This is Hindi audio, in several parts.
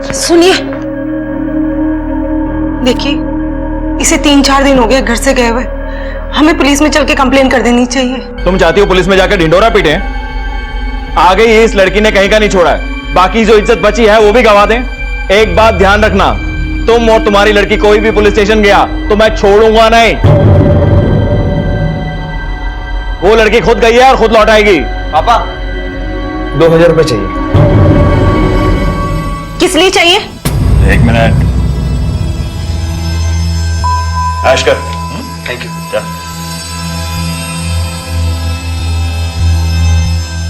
सुनिए, देखिए इसे 3-4 दिन हो गए घर से गए हुए। हमें पुलिस में चल के कंप्लेन कर देनी चाहिए। तुम चाहती हो पुलिस में जाकर ढिंडोरा पीटे? आ गई इस लड़की ने कहीं का नहीं छोड़ा है, बाकी जो इज्जत बची है वो भी गवा दें। एक बात ध्यान रखना, तुम और तुम्हारी लड़की कोई भी पुलिस स्टेशन गया तो मैं छोड़ूंगा नहीं। वो लड़की खुद गई है और खुद लौट आएगी। पापा 2000 रुपए चाहिए। किस लिए चाहिए? 1 मिनट। ऐश कर। Thank you.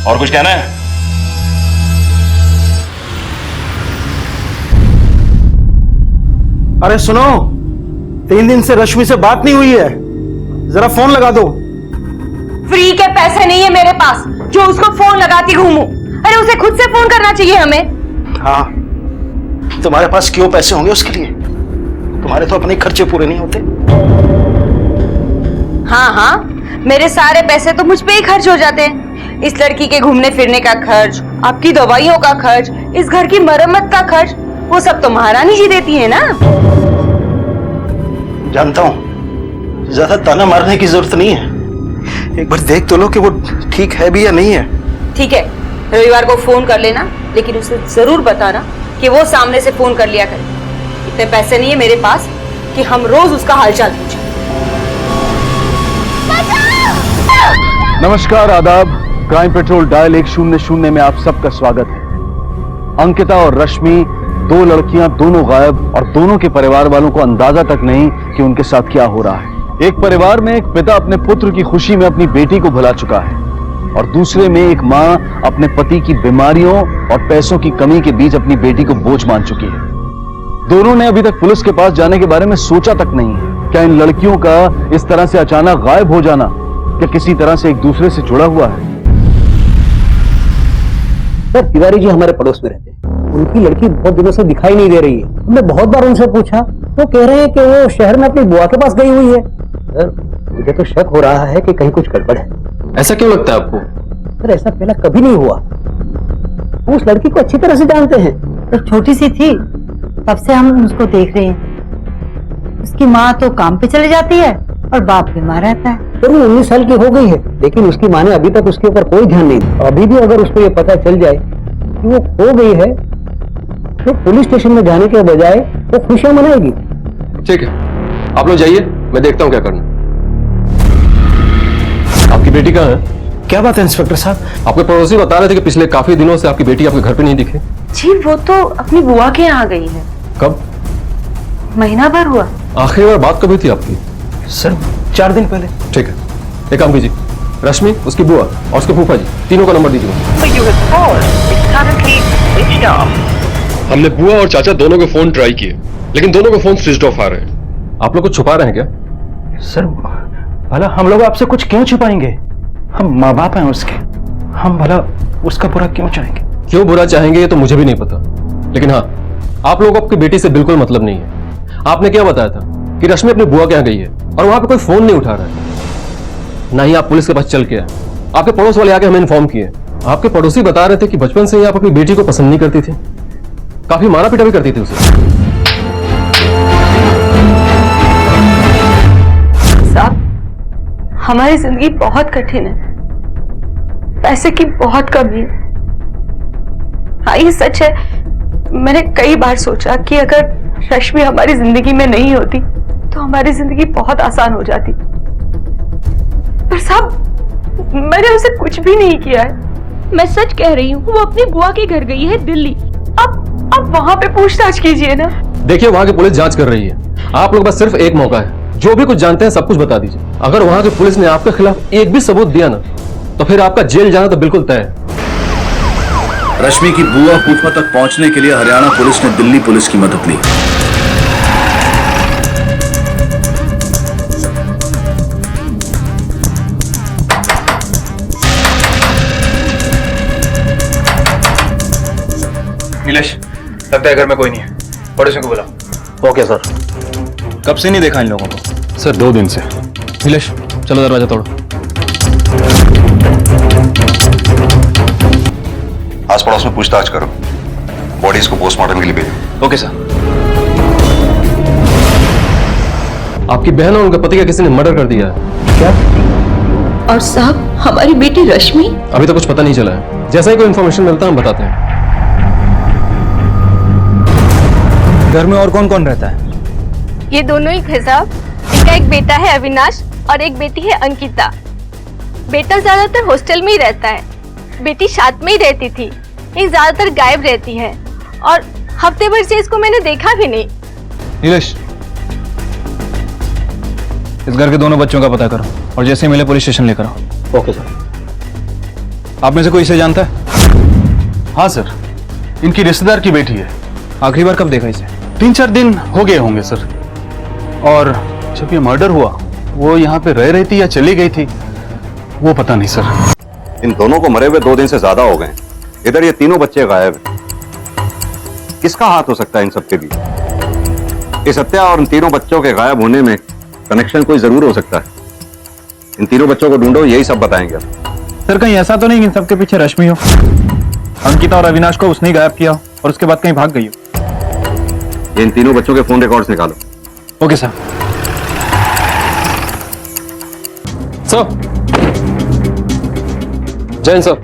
और कुछ कहना है? अरे सुनो, 3 दिन से रश्मि से बात नहीं हुई है, जरा फोन लगा दो। फ्री के पैसे नहीं है मेरे पास जो उसको फोन लगाती घूमूं। अरे उसे खुद से फोन करना चाहिए हमें। हाँ, तुम्हारे पास क्यों पैसे होंगे उसके लिए? तुम्हारे तो अपने खर्चे पूरे नहीं होते। हाँ, मेरे सारे पैसे तो मुझ पे ही खर्च हो जाते हैं। इस लड़की के घूमने फिरने का खर्च, आपकी दवाइयों का खर्च, इस घर की मरम्मत का खर्च, वो सब तो महारानी जी देती है ना। जानता हूं, ज्यादा ताना मारने की जरूरत नहीं है। एक बार देख तो लो कि वो ठीक है भी या नहीं है। ठीक है, रविवार को फोन कर लेना, लेकिन उसे जरूर बताना कि वो सामने से फोन कर लिया करे। इतने पैसे नहीं है मेरे पास कि हम रोज उसका हालचाल पूछें। नमस्कार, आदाब। क्राइम पेट्रोल डायल 100 में आप सबका स्वागत है। अंकिता और रश्मि 2 लड़कियां, दोनों गायब, और दोनों के परिवार वालों को अंदाजा तक नहीं कि उनके साथ क्या हो रहा है। एक परिवार में एक पिता अपने पुत्र की खुशी में अपनी बेटी को भुला चुका है, और दूसरे में एक मां अपने पति की बीमारियों और पैसों की कमी के बीच अपनी बेटी को बोझ मान चुकी है। दोनों ने अभी तक पुलिस के पास जाने के बारे में सोचा तक नहीं है। क्या इन लड़कियों का इस तरह से अचानक गायब हो जाना क्या किसी तरह से एक दूसरे से जुड़ा हुआ है? सर, तिवारी जी हमारे पड़ोस में रहते हैं। उनकी लड़की बहुत दिनों से दिखाई नहीं दे रही है। हमने बहुत बार उनसे पूछा तो कह रहे हैं कि वो शहर में अपनी बुआ के पास गई हुई है। सर, मुझे तो शक हो रहा है कि कहीं कुछ गड़बड़ है। ऐसा क्यों लगता है आपको? सर, ऐसा पहले कभी नहीं हुआ। हम उस लड़की को अच्छी तरह से जानते हैं। तो छोटी सी थी तब से हम उसको देख रहे हैं। उसकी माँ तो काम पे चले जाती है और बाप बीमार रहता है। सर, वो 19 साल की हो गई है, लेकिन उसकी माँ ने अभी तक उसके ऊपर कोई ध्यान नहीं दिया। अभी भी अगर उसको ये पता चल जाए कि वो खो गई है तो पुलिस स्टेशन में जाने के बजाय वो खुशियां मनाएगी। ठीक है, आप लोग जाइए, मैं देखता हूँ क्या करना। आपकी बेटी कहाँ है? क्या बात है इंस्पेक्टर साहब? आपके पड़ोसी बता रहे थे कि पिछले काफी दिनों से आपकी बेटी आपके घर पे नहीं दिखे। जी, वो तो अपनी बुआ के यहाँ गई है। कब? महीना भर हुआ। आखिरी बार बात कभी थी आपकी? सर, 4 दिन पहले। ठीक है, एक काम कीजिए, रश्मि, उसकी बुआ और उसके फूफा जी, तीनों का नंबर दीजिए। हमने बुआ और चाचा दोनों के फोन ट्राई किए, लेकिन दोनों के फोन स्विच ऑफ आ रहे हैं। आप लोग कुछ छुपा रहे हैं क्या? सर, भला हम लोग आपसे कुछ क्यों छुपाएंगे? हम माँ बाप हैं उसके। हम भला उसका बुरा क्यों चाहेंगे? क्यों बुरा चाहेंगे ये तो मुझे भी नहीं पता, लेकिन हाँ, आप लोगों को आपकी बेटी से बिल्कुल मतलब नहीं है। आपने क्या बताया था कि रश्मि अपनी बुआ के यहाँ गई है और वहां पे कोई फोन नहीं उठा रहा है। ना ही आप पुलिस के पास चल के आए, आपके पड़ोस वाले आके हमें इन्फॉर्म किए। आपके पड़ोसी बता रहे थे कि बचपन से ही आप अपनी बेटी को पसंद नहीं करती थी, काफी मारा पीटा भी करती थी उसे। साहब, हमारी जिंदगी बहुत कठिन है, पैसे की बहुत कमी है। हाँ, ये सच है, मैंने कई बार सोचा कि अगर रश्मि हमारी जिंदगी में नहीं होती तो हमारी जिंदगी बहुत आसान हो जाती। पर साहब, मैंने उसे कुछ भी नहीं किया है। मैं सच कह रही हूँ, वो अपनी बुआ के घर गई है दिल्ली। अब वहां पे पूछताछ कीजिए ना। देखिए, वहां की पुलिस जांच कर रही है। आप लोग बस सिर्फ एक मौका है, जो भी कुछ जानते हैं सब कुछ बता दीजिए। अगर वहां की पुलिस ने आपके खिलाफ एक भी सबूत दिया ना, तो फिर आपका जेल जाना तो बिल्कुल तय है। रश्मि की बुआ फूफा तक पहुंचने के लिए हरियाणा पुलिस ने दिल्ली पुलिस की मदद ली। नीलेश, लगता है घर में कोई नहीं है, पड़ोसियों को बुला। Okay sir. कब से नहीं देखा इन लोगों को? सर, 2 दिन से। नीलेश, चलो दरवाजा तोड़ो। आस पड़ोस में पूछताछ करो। बॉडीज को पोस्टमार्टम के लिए भेजो। Okay sir. आपकी बहन और उनके पति का किसी ने मर्डर कर दिया है। क्या? और साहब, हमारी बेटी रश्मि? अभी तो कुछ पता नहीं चला है, जैसा ही कोई इन्फॉर्मेशन मिलता है हम बताते हैं। घर में और कौन कौन रहता है? ये दोनों ही थे साहब। इनका एक बेटा है अविनाश और एक बेटी है अंकिता। बेटा ज्यादातर हॉस्टल में ही रहता है, बेटी साथ में ही रहती थी। ये ज्यादातर गायब रहती है और हफ्ते भर से इसको मैंने देखा भी नहीं। नीलेश, इस घर के दोनों बच्चों का पता करो और जैसे मिले पुलिस स्टेशन लेकर आओ। Okay sir. आप में से कोई इसे जानता है? हाँ सर, इनकी रिश्तेदार की बेटी है। आखिरी बार कब देखा इसे? 3-4 दिन हो गए होंगे सर। और जब ये मर्डर हुआ वो यहाँ पे रह रही थी या चली गई थी वो पता नहीं सर। इन दोनों को मरे हुए 2 दिन से ज्यादा हो गए। इधर ये तीनों बच्चे गायब हैं। किसका हाथ हो सकता है इन सबके बीच? इस हत्या और इन तीनों बच्चों के गायब होने में कनेक्शन कोई जरूर हो सकता है। इन तीनों बच्चों को ढूंढो, यही सब बताएंगे। सर कहीं ऐसा तो नहीं कि इन सबके पीछे रश्मि हो? अंकिता और अविनाश को उसने ही गायब किया और उसके बाद कहीं भाग गई हो। ये इन तीनों बच्चों के फोन रिकॉर्ड्स निकालो। Okay sir. Sir, Jain sir.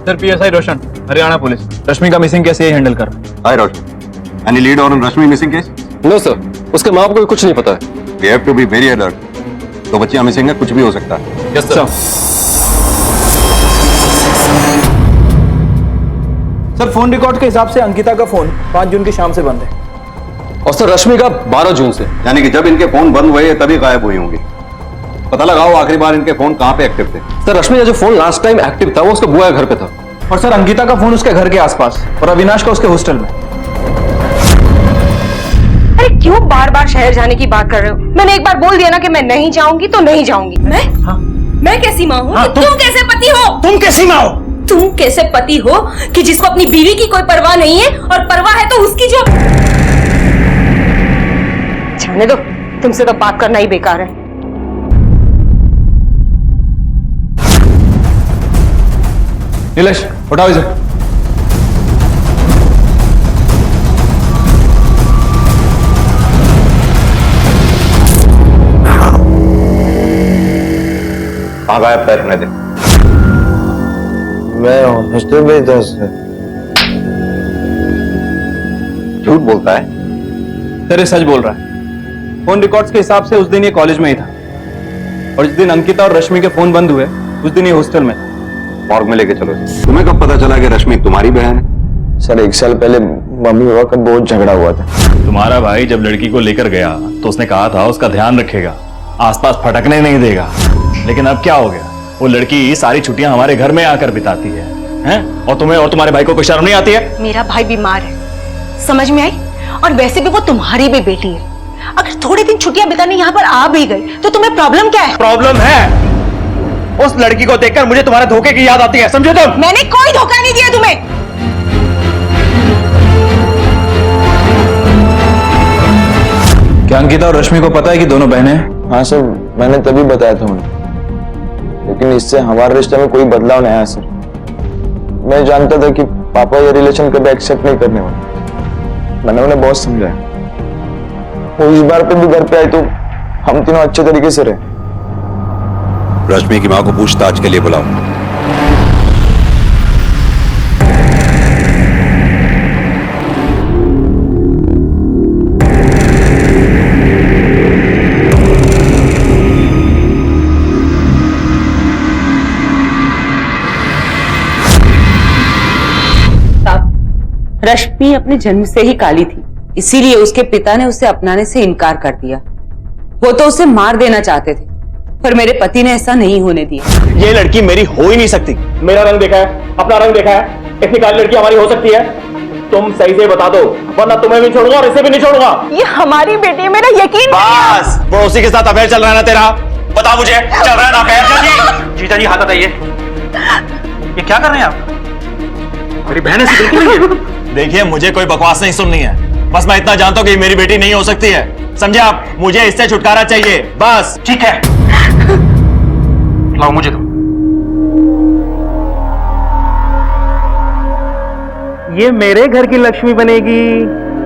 Sir, PSI Roshan, Haryana police, Rashmi का मिसिंग केस ये हैंडल कर रहा है। Hi Roshan, any lead on Rashmi missing case? No sir, उसके माँ बाप को कुछ नहीं पता है। We have to be very alert. 2 बच्चियां मिसिंग है, कुछ भी हो सकता है। Yes sir. Sir, phone record के हिसाब से अंकिता का फोन 5 जून की शाम से बंद है। और सर रश्मि का 12 जून से। यानी कि जब इनके फोन बंद हुए तभी गायब हुई होंगी। पता लगाओ आखिरी बार इनके फोन कहां पे एक्टिव थे। सर रश्मि का जो फोन लास्ट टाइम एक्टिव था वो उसके बुआ के घर पे था। और सर, अंकिता का फोन उसके घर के आसपास और अविनाश का उसके हॉस्टल में। अरे क्यों बार बार शहर जाने की बात कर रहे हो? मैंने एक बार बोल दिया ना कि मैं नहीं जाऊंगी तो नहीं जाऊंगी। मैं कैसी माँ हूँ? तुम कैसे पति हो? तुम कैसी माँ हो? तुम कैसे पति हो कि जिसको अपनी बीवी की कोई परवाह नहीं है, और परवाह है तो उसकी जो। जाने दो, तुमसे तो बात करना ही बेकार है। नीलेश, उठाओ इसे। कहां गायब था इतने दिन? मैं हॉस्टल में था सर। झूठ बोलता है। सर, ये सच बोल रहा है। फोन रिकॉर्ड्स के हिसाब से उस दिन ये कॉलेज में ही था और जिस दिन अंकिता और रश्मि के फोन बंद हुए उस दिन ये हॉस्टल में था। मॉर्ग में लेके चलो। तुम्हें कब पता चला कि रश्मि तुम्हारी बहन है? सर 1 साल पहले मम्मी पापा का बहुत झगड़ा हुआ था। तुम्हारा भाई जब लड़की को लेकर गया तो उसने कहा था उसका ध्यान रखेगा, आसपास फटकने नहीं देगा। लेकिन अब क्या हो गया? वो लड़की सारी छुट्टियां हमारे घर में आकर बिताती है, हैं? और तुम्हें और तुम्हारे भाई को कोई शर्म नहीं आती है? मेरा भाई बीमार है, समझ में आई? और वैसे भी वो तुम्हारी भी बेटी है। अगर थोड़े दिन छुट्टियां बिताने यहाँ पर आ भी गई तो तुम्हें प्रॉब्लम क्या है? प्रॉब्लम है, उस लड़की को देखकर मुझे तुम्हारे धोखे की याद आती है, समझो तुम? मैंने कोई धोखा नहीं दिया तुम्हें। क्या अंकिता और रश्मि को पता है कि दोनों बहनें हैं? हाँ सर, मैंने तभी बताया था उन्हें, लेकिन इससे हमारे रिश्ते में कोई बदलाव नहीं आया सर। मैं जानता था कि पापा ये रिलेशन कभी एक्सेप्ट नहीं करने वाले। मैंने उन्हें बहुत समझाया। वो इस बार पे भी घर पे आए तो हम तीनों अच्छे तरीके से रहे। रश्मि की मां को पूछताछ के लिए बुलाओ। रश्मि अपने जन्म से ही काली थी, इसीलिए उसके पिता ने उसे अपनाने से इनकार कर दिया। वो तो उसे मार देना चाहते थे, पर मेरे पति ने ऐसा नहीं होने दिया। ये लड़की मेरी हो ही नहीं सकती। मेरा रंग देखा है, अपना रंग देखा है, इतनी काली लड़की हमारी हो सकती है? तुम सही से बता दो, वरना तुम्हें भी छोड़ूंगा और इसे भी नहीं छोड़ूंगा। ये हमारी बेटी है, मेरा यकीन। बस, वो उसी के साथ अफेयर चल रहा है ना तेरा? बता मुझे, चल रहा है ना अफेयर? जीजा जी हाथ बताइए। ये क्या कर रहे हैं आप? मेरी बहन ऐसी बिल्कुल नहीं है। देखिए, मुझे कोई बकवास नहीं सुननी है, बस मैं इतना जानता हूं कि मेरी बेटी नहीं हो सकती है, समझे आप? मुझे इससे छुटकारा चाहिए, बस। ठीक है, लाओ मुझे। ये मेरे घर की लक्ष्मी बनेगी,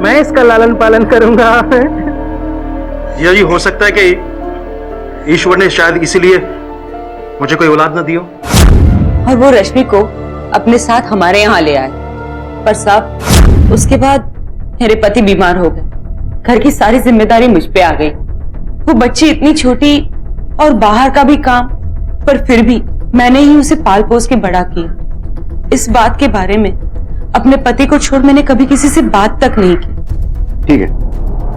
मैं इसका लालन पालन करूंगा। ये हो सकता है कि ईश्वर ने शायद इसीलिए मुझे कोई औलाद ना दी हो। और वो रश्मि को अपने साथ हमारे यहाँ ले आए, पर साहब उसके बाद मेरे पति बीमार हो गए, घर की सारी जिम्मेदारी मुझ पे आ गई। वो बच्ची इतनी छोटी और बाहर का भी काम, पर फिर भी मैंने ही उसे पाल पोस के बड़ा किया। इस बात के बारे में अपने पति को छोड़ मैंने कभी किसी से बात तक नहीं की। ठीक है,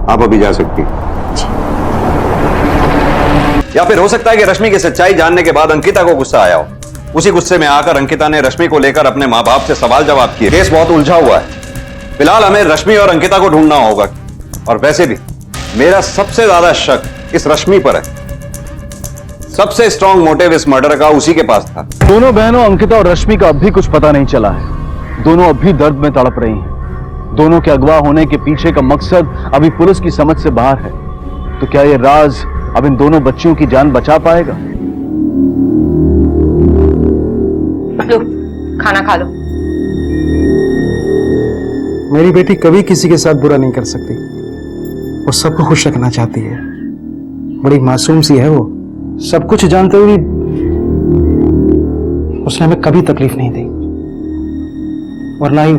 आप अभी जा सकती हैं। या फिर हो सकता है कि रश्मि की सच्चाई जानने के बाद अंकिता को गुस्सा आया हो। उसी गुस्से में आकर अंकिता ने रश्मि को लेकर अपने माँ बाप से सवाल जवाब किए। केस बहुत उलझा हुआ है, फिलहाल हमें रश्मि और अंकिता को ढूंढना होगा। और वैसे भी मेरा सबसे ज्यादा शक इस रश्मि पर है। सबसे स्ट्रॉन्ग मोटिव इस मर्डर का उसी के पास था। दोनों बहनों अंकिता और रश्मि का अब भी कुछ पता नहीं चला है। दोनों अब भी दर्द में तड़प रही हैं। दोनों के अगवा होने के पीछे का मकसद अभी पुलिस की समझ से बाहर है। तो क्या ये राज अब इन दोनों बच्चियों की जान बचा पाएगा? लो, खाना खा लो। मेरी बेटी कभी किसी के साथ बुरा नहीं कर सकती। वो सबको खुश रखना चाहती है। बड़ी मासूम सी है वो। सब कुछ जानते हुए उसने हमें कभी तकलीफ नहीं दी, और ना ही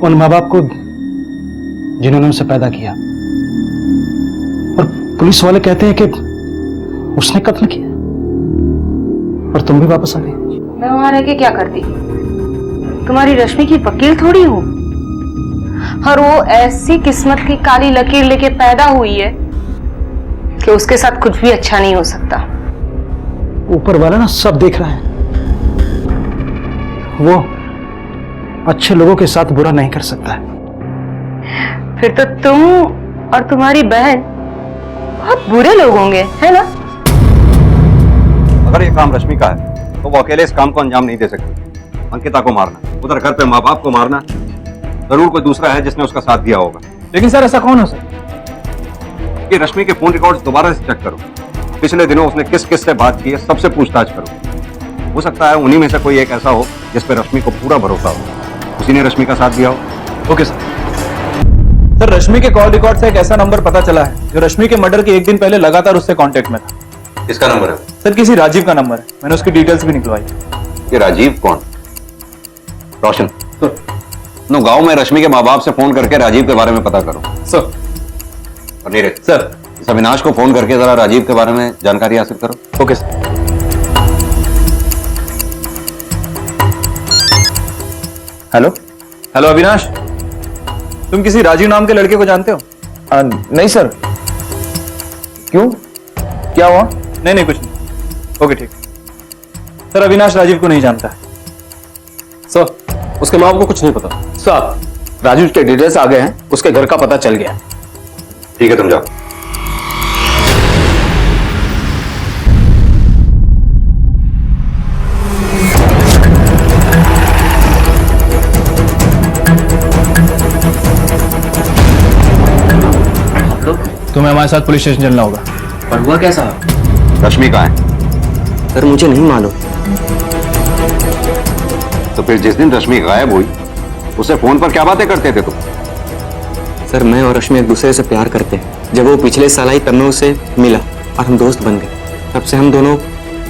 उन माँ बाप को जिन्होंने उसे पैदा किया। और पुलिस वाले कहते हैं कि उसने कत्ल किया, और तुम भी वापस आ गई। मैं वहां रह के क्या करती? तुम्हारी रश्मि की वकील थोड़ी हूँ। और वो ऐसी किस्मत की काली लकीर लेके पैदा हुई है कि उसके साथ कुछ भी अच्छा नहीं हो सकता। ऊपर वाला ना सब देख रहा है। वो अच्छे लोगों के साथ बुरा नहीं कर सकता है। फिर तो तुम और तुम्हारी बहन बहुत बुरे लोग होंगे, है ना? अगर ये काम रश्मि का है तो वो अकेले इस काम को अंजाम नहीं दे सकती। अंकिता को मारना, उधर घर पे माँ बाप को मारना, जरूर कोई दूसरा है जिसने उसका साथ दिया होगा। लेकिन सर ऐसा कौन हो सकता? कि रश्मि के फोन रिकॉर्ड्स दोबारा से चेक करो। पिछले दिनों उसने किस किस से बात की है सबसे पूछताछ करो। हो सकता है उन्हीं में से कोई एक ऐसा हो जिस पर रश्मि को पूरा भरोसा हो, उसी ने रश्मि का साथ दिया हो। ओके सर, रश्मि के कॉल रिकॉर्ड से एक ऐसा नंबर पता चला है जो रश्मि के मर्डर के एक दिन पहले लगातार उससे कांटेक्ट में था। किसका नंबर है? सर किसी राजीव का नंबर है, मैंने उसकी डिटेल्स भी निकलवाई। ये राजीव कौन? रोशन, नो गांव में रश्मि के माँ बाप से फोन करके राजीव के बारे में पता करो। सर। और नीरज सर, इस अविनाश को फोन करके जरा राजीव के बारे में जानकारी हासिल करो। Okay sir. Hello hello Avinash, तुम किसी राजीव नाम के लड़के को जानते हो? नहीं सर। क्यों, क्या हुआ? नहीं कुछ नहीं। ओके ठीक। सर अविनाश राजीव को नहीं जानता है। सर उसके माँ बाप को कुछ नहीं पता। सर राजू के डिटेल्स आ गए हैं, उसके घर का पता चल गया। ठीक है, तुम जाओ। तुम्हें हमारे साथ पुलिस स्टेशन चलना होगा। पर हुआ कैसा? रश्मि कहाँ है? सर मुझे नहीं मालूम। तो फिर जिस दिन रश्मि गायब हुई उससे फोन पर क्या बातें करते थे तुम? सर मैं और रश्मि एक दूसरे से प्यार करते हैं। जब वो पिछले साल आई तब मैं उसे मिला और हम दोस्त बन गए। तब से हम दोनों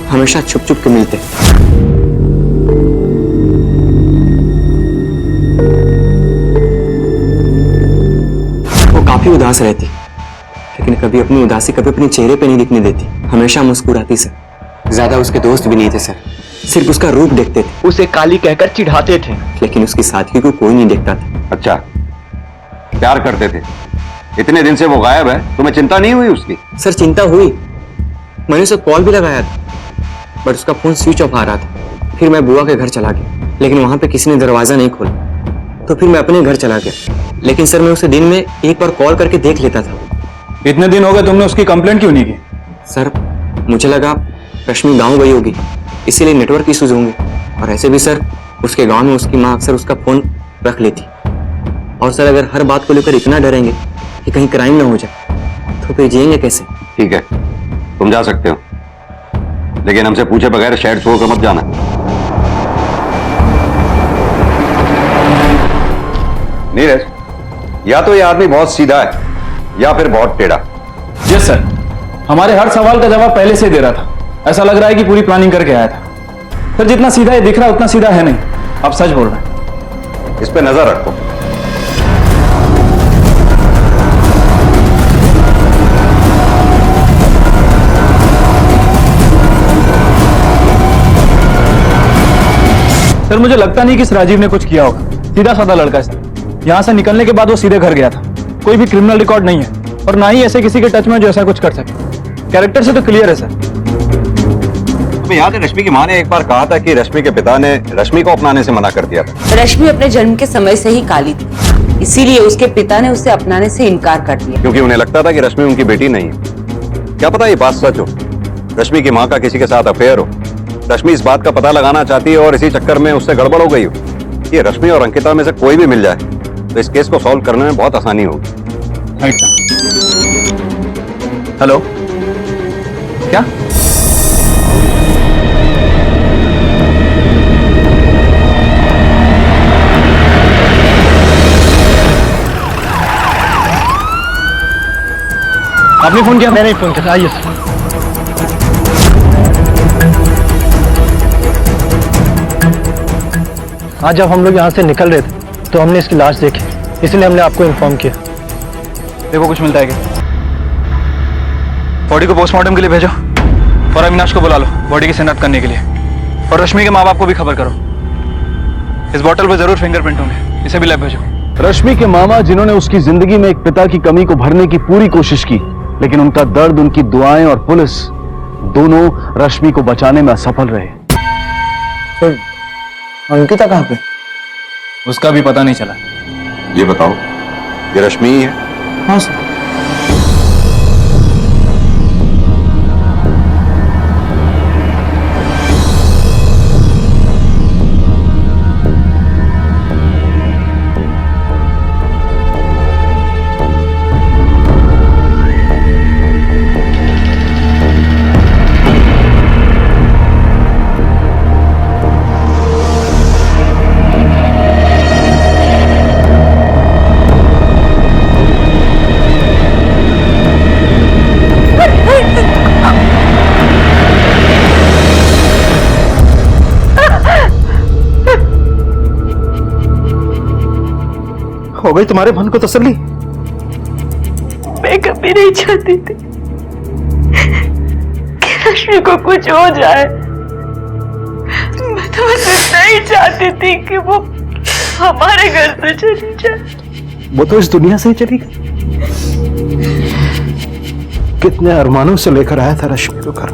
हमेशा छुप छुप के मिलते। वो काफी उदास रहती, लेकिन कभी अपनी उदासी कभी अपने चेहरे पे नहीं दिखने देती। हमेशा मुस्कुराती सर। ज्यादा उसके दोस्त भी नहीं थे सर, सिर्फ उसका रूप देखते थे। उसे काली कहकर चिढ़ाते थे, लेकिन उसकी साथी को कोई नहीं देखता था। अच्छा, प्यार करते थे। इतने दिन से वो गायब है, तुम्हें चिंता नहीं हुई उसकी? सर चिंता हुई, मैंने उसे कॉल भी लगाया था, बट उसका फोन स्विच ऑफ आ रहा था। फिर मैं बुआ के घर चला गया, लेकिन वहां पे किसी ने दरवाजा नहीं खोला, तो फिर मैं अपने घर चला गया। लेकिन सर मैं उसे दिन में एक बार कॉल करके देख लेता था। इतने दिन हो गए, तुमने उसकी कंप्लेंट क्यों नहीं की? सर मुझे लगा रश्मि गाँव गई होगी, इसीलिए नेटवर्क इश्यूज होंगे। और ऐसे भी सर उसके गाँव में उसकी माँ अक्सर उसका फोन रख लेती। और सर अगर हर बात को लेकर इतना डरेंगे कि कहीं क्राइम ना हो जाए तो फिर जिएंगे कैसे? ठीक है, तुम जा सकते हो, लेकिन हमसे पूछे बगैर शहर छोड़कर मत जाना। नीरज, या तो ये आदमी बहुत सीधा है या फिर बहुत टेढ़ा। यस सर, हमारे हर सवाल का जवाब पहले से ही दे रहा था। ऐसा लग रहा है कि पूरी प्लानिंग करके आया था। सर जितना सीधा ये दिख रहा है उतना सीधा है नहीं। आप सच बोल रहे हैं। इस पे नजर रखो। सर मुझे लगता नहीं कि इस राजीव ने कुछ किया होगा। सीधा साधा लड़का है सर। यहाँ से निकलने के बाद वो सीधे घर गया था। कोई भी क्रिमिनल रिकॉर्ड नहीं है और ना ही ऐसे किसी के टच में जो ऐसा कुछ कर सके। कैरेक्टर से तो क्लियर है सर। यहाँ से रश्मि की माँ ने एक बार कहा था कि रश्मि के पिता ने रश्मि को अपनाने से मना कर दिया था। रश्मि अपने जन्म के समय से ही काली थी, इसीलिए उसके पिता ने उसे अपनाने से इनकार कर दिया। क्योंकि उन्हें लगता था कि रश्मि उनकी बेटी नहीं है। क्या पता ये बात सच हो, रश्मि की माँ का किसी के साथ अफेयर हो। रश्मि इस बात का पता लगाना चाहती है और इसी चक्कर में उससे गड़बड़ हो गई हो। ये रश्मि और अंकिता में से कोई भी मिल जाए तो इस केस को सॉल्व करने में बहुत आसानी होगी। हेलो, क्या? आपने फोन किया? मैंने फोन किया। आइए सर। आज जब हम लोग यहाँ से निकल रहे थे तो हमने इसकी लाश देखी, इसलिए हमने आपको इन्फॉर्म किया। देखो कुछ मिलता है क्या? बॉडी को पोस्टमार्टम के लिए भेजो और अविनाश को बुला लो बॉडी की शिनाख्त करने के लिए। और रश्मि के माँ बाप को भी खबर करो। इस बोतल पर जरूर फिंगरप्रिंट होंगे, इसे भी लैब भेजो। रश्मि के मामा जिन्होंने उसकी जिंदगी में एक पिता की कमी को भरने की पूरी कोशिश की, लेकिन उनका दर्द, उनकी दुआएं और पुलिस दोनों रश्मि को बचाने में असफल रहे। तो अंकिता कहाँ पे? उसका भी पता नहीं चला। ये बताओ, ये रश्मि ही है? हाँ सर। हो गई तुम्हारे मन को तसल्ली? मैं कभी नहीं चाहती थी कि रश्मि को कुछ हो जाए। मैं तो बस इतना ही चाहती थी कि वो हमारे घर से चली जाए। वो तो इस दुनिया से ही चली गई। कितने अरमानों से लेकर आया था रश्मि को घर।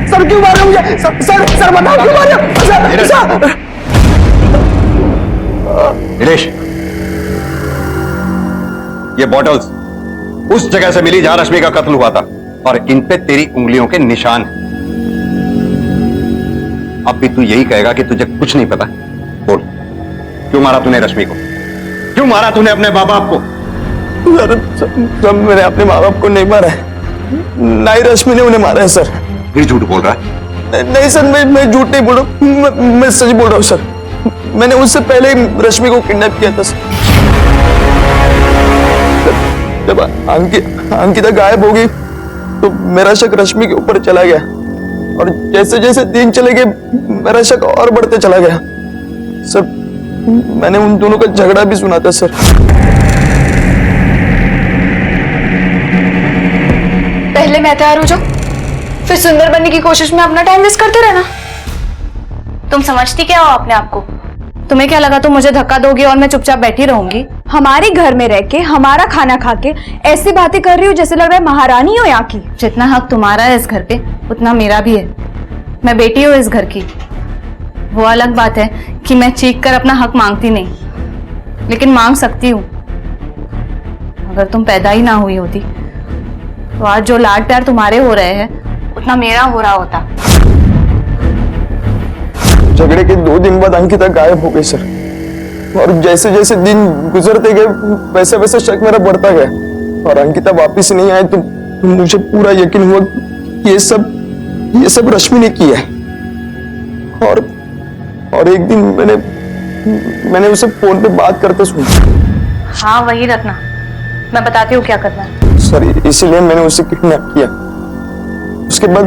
सर क्यों मारे मुझे? सर बताओ क्यों मारे? सर दिनेश, ये बॉटल्स उस जगह से मिली जहां रश्मि का कत्ल हुआ था और इन पे तेरी उंगलियों के निशान हैं। अब भी तू यही कहेगा कि तुझे कुछ नहीं पता? बोल, क्यों मारा तूने रश्मि को? क्यों मारा तूने अपने माँ बाप को? सर मैंने अपने माँ बाप को नहीं मारा है, ना ही रश्मि ने उन्हें मारा है सर। फिर झूठ बोल रहा है? नहीं सर, मैं झूठ नहीं बोल रहा हूँ, मैं सच बोल रहा हूँ सर। मैंने उससे पहले ही रश्मि को किडनैप किया था सर। जब अंकिता गायब हो गई तो मेरा शक रश्मि के ऊपर चला गया और जैसे जैसे दिन चले गए मेरा शक और बढ़ते चला गया सर। मैंने उन दोनों का झगड़ा भी सुना था सर। पहले मैं तैयार हो जाऊं, फिर सुंदर बनने की कोशिश में अपना टाइम वेस्ट करते रहना। तुम समझती क्या हो अपने आप को? तुम्हें क्या लगा तुम मुझे धक्का दोगी और मैं चुपचाप बैठी रहूंगी? हमारे घर में रह के, हमारा खाना खा के ऐसी बातें कर रही हो जैसे लग रहा है महारानी हो यहाँ की। जितना हक तुम्हारा है इस घर पे उतना मेरा भी है। मैं बेटी हूँ इस घर की। वो अलग बात है कि मैं चीख कर अपना हक मांगती नहीं, लेकिन मांग सकती हूँ। अगर तुम पैदा ही ना हुई होती तो आज जो लाड प्यार तुम्हारे हो रहे हैं उतना मेरा हो रहा होता। झगड़े के 2 दिन बाद अंकिता गायब हो गई सर, और जैसे जैसे दिन गुजरते गए वैसे वैसे शक मेरा बढ़ता गया, और अंकिता वापस नहीं आई तो मुझे पूरा यकीन हुआ कि ये सब रश्मि ने किया है। और एक दिन मैंने उसे फोन पे बात करते सुना। हाँ वही रखना, मैं बताती हूँ क्या करना है। सर इसीलिए मैंने उसे किडनैप किया। उसके बाद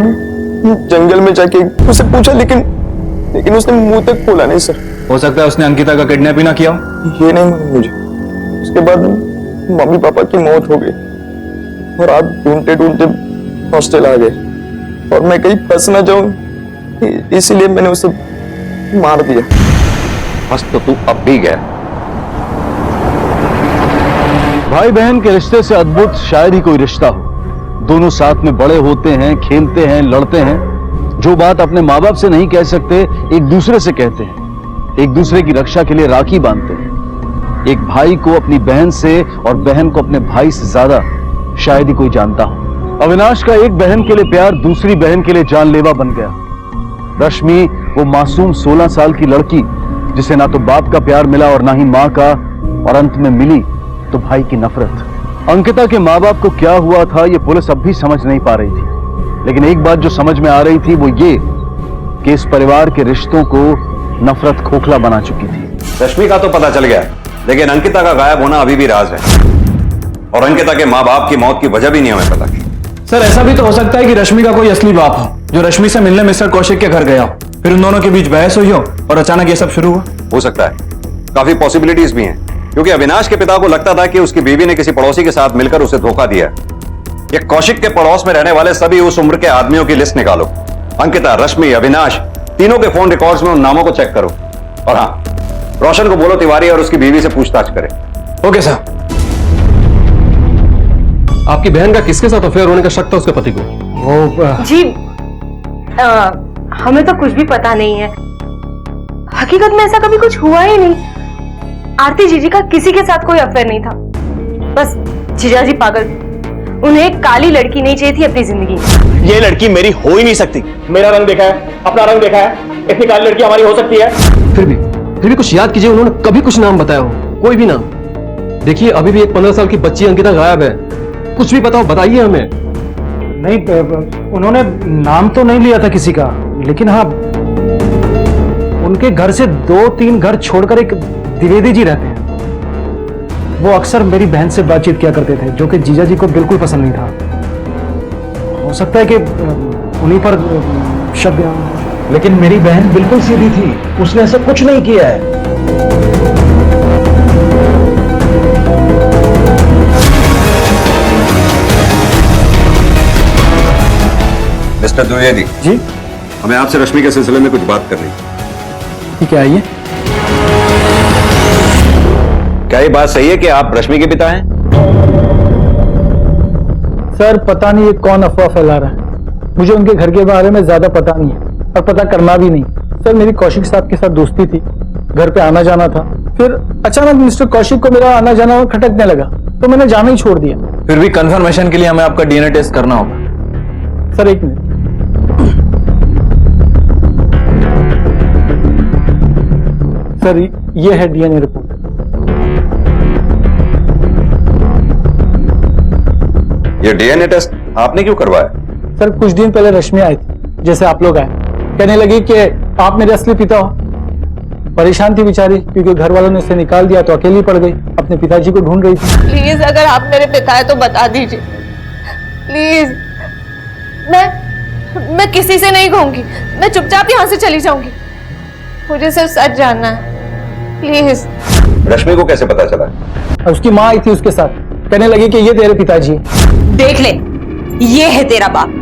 जंगल में जाके उसे पूछा, लेकिन उसने मुंह तक खोला नहीं सर। हो सकता है उसने अंकिता का किडनैप ही ना किया हो। ये नहीं मालूम मुझे। उसके बाद मम्मी पापा की मौत हो गई और आप ढूंढते ढूंढते हॉस्टल आ गए, और मैं कहीं फंस ना जाऊं इसीलिए मैंने उसे मार दिया। बस तो तू अब भी गया। भाई बहन के रिश्ते से अद्भुत शायद ही कोई रिश्ता हो। दोनों साथ में बड़े होते हैं, खेलते हैं, लड़ते हैं। जो बात अपने माँ बाप से नहीं कह सकते एक दूसरे से कहते हैं, एक दूसरे की रक्षा के लिए राखी बांधते हैं। एक भाई को अपनी बहन से और बहन को अपने भाई से ज्यादा शायद ही कोई जानता हो। अविनाश का एक बहन के लिए प्यार दूसरी बहन के लिए जानलेवा बन गया। रश्मि वो मासूम 16 साल की लड़की जिसे ना तो बाप का प्यार मिला और ना ही माँ का, और अंत में मिली तो भाई की नफरत। अंकिता के माँ बाप को क्या हुआ था ये पुलिस अब भी समझ नहीं पा रही थी, लेकिन एक बात जो समझ में आ रही थी वो ये कि इस परिवार के रिश्तों को नफरत खोखला बना चुकी थी। रश्मि का तो पता चल गया, लेकिन अंकिता का गायब होना अभी भी राज है, और अंकिता के माँ बाप की मौत की वजह भी नहीं हमें पता। सर ऐसा भी तो हो सकता है कि रश्मि का कोई असली बाप हो जो रश्मि से मिलने मिस्टर कौशिक के घर गया हो, फिर उन दोनों के बीच बहस हुई हो और अचानक ये सब शुरू हुआ। हो सकता है, काफी पॉसिबिलिटीज भी हैं, क्योंकि अविनाश के पिता को लगता था कि उसकी बीवी ने किसी पड़ोसी के साथ मिलकर उसे धोखा दिया। ये कौशिक के पड़ोस में रहने वाले सभी उस उम्र के आदमियों की लिस्ट निकालो। अंकिता, रश्मि, अविनाश, तीनों के फोन रिकॉर्ड्स में उन नामों को चेक करो। और हाँ, रोशन को बोलो तिवारी और उसकी बीवी से पूछताछ करे। Okay sir. आपकी बहन का किसके साथ अफेयर होने का शक था उसके पति को? वो जी हमें तो कुछ भी पता नहीं है। हकीकत में ऐसा कभी कुछ हुआ ही नहीं। आरती जीजी का किसी के साथ कोई अफेयर नहीं था। बस जीजा जी पागल, उन्हें एक काली लड़की नहीं चाहिए थी अपनी जिंदगी में। ये लड़की मेरी हो ही नहीं सकती। मेरा रंग देखा है, अपना रंग देखा है, इतनी काली लड़की हमारी हो सकती है? फिर भी कुछ याद कीजिए, उन्होंने कभी कुछ नाम बताया हो? कोई भी नाम? देखिए अभी भी एक 15 साल की बच्ची अंकिता गायब है। कुछ भी बताओ, बताइए हमें। नहीं, उन्होंने नाम तो नहीं लिया था किसी का, लेकिन हाँ उनके घर से 2-3 घर छोड़कर एक द्विवेदी जी रहते हैं। वो अक्सर मेरी बहन से बातचीत किया करते थे, जो कि जीजा जी को बिल्कुल पसंद नहीं था। हो सकता है कि उन्हीं पर शक। लेकिन मेरी बहन बिल्कुल सीधी थी, उसने ऐसा कुछ नहीं किया है। मिस्टर द्विवेदी जी, हमें आपसे रश्मि के सिलसिले में कुछ बात करनी है। ठीक है, आइए। क्या ये बात सही है कि आप रश्मि के पिता हैं? सर पता नहीं ये कौन अफवाह फैला रहा है। मुझे उनके घर के बारे में ज्यादा पता नहीं है और पता करना भी नहीं। सर मेरी कौशिक साहब के साथ दोस्ती थी, घर पे आना जाना था। फिर अचानक मिस्टर कौशिक को मेरा आना जाना खटकने लगा तो मैंने जाना ही छोड़ दिया। फिर भी कंफर्मेशन के लिए हमें आपका डीएनए टेस्ट करना होगा। सर एक मिनट। सर ये है डीएनए रिपोर्ट। ये डीएनए टेस्ट आपने क्यों करवाया? सर कुछ दिन पहले रश्मि आई थी, जैसे आप लोग आए, कहने लगी कि आप मेरे असली पिता हो। परेशान थी बेचारी, क्योंकि घर वालों ने उसे निकाल दिया तो अकेली पड़ गई, अपने पिताजी को ढूंढ रही थी। प्लीज अगर आप मेरे पिता है तो बता दीजिए प्लीज। मैं किसी से नहीं कहूंगी, मैं चुपचाप यहाँ से चली जाऊंगी। मुझे सिर्फ सच जानना है, प्लीज। रश्मि को कैसे पता चला? उसकी माँ आई थी उसके साथ, कहने लगी कि ये तेरे पिताजी। देख ले, ये है तेरा बाप,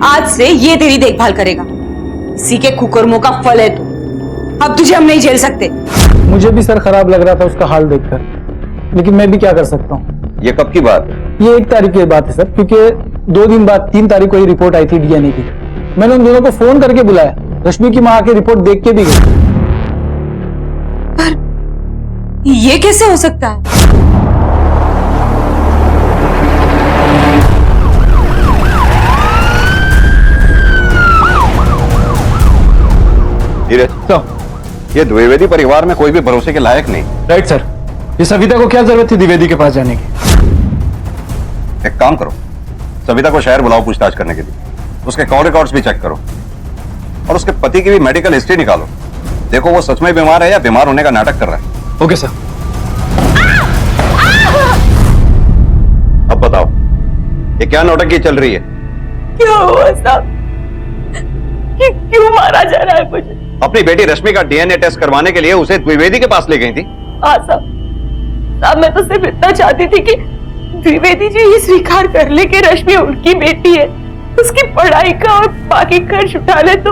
आज से ये तेरी देखभाल करेगा। इसी के कुकर्मों का फल है तू। अब तुझे हम नहीं झेल सकते। मुझे भी सर खराब लग रहा था उसका हाल देखकर, लेकिन मैं भी क्या कर सकता हूँ। ये कब की बात है? ये 1 तारीख की बात है सर, क्योंकि 2 दिन बाद 3 तारीख को ये रिपोर्ट आई थी डीएनए की। मैंने उन दोनों को फोन करके बुलाया, रश्मि की माँ आके रिपोर्ट देख के भी गई। ये कैसे हो सकता है? ये द्विवेदी परिवार में कोई भी भरोसे के लायक नहीं। राइट सर, ये सविता को क्या जरूरत थी द्विवेदी के पास जाने की? एक काम करो, सविता को शहर बुलाओ पूछताछ करने के लिए, उसके कॉल रिकॉर्ड्स भी चेक करो और उसके पति की भी मेडिकल हिस्ट्री निकालो। देखो वो सच में बीमार है या बीमार होने का नाटक कर रहा है। Okay sir. अब बताओ, ये क्या नौटंकी चल रही है? क्या हुआ साहब? क्यों मारा जा रहा है मुझे? अपनी बेटी रश्मि का डीएनए टेस्ट करवाने के लिए उसे द्विवेदी के पास ले गई थी। हाँ साहब, मैं तो सिर्फ इतना चाहती थी कि द्विवेदी जी ये स्वीकार कर ले कि रश्मि उनकी बेटी है, उसकी पढ़ाई का और बाकी खर्च उठा ले तो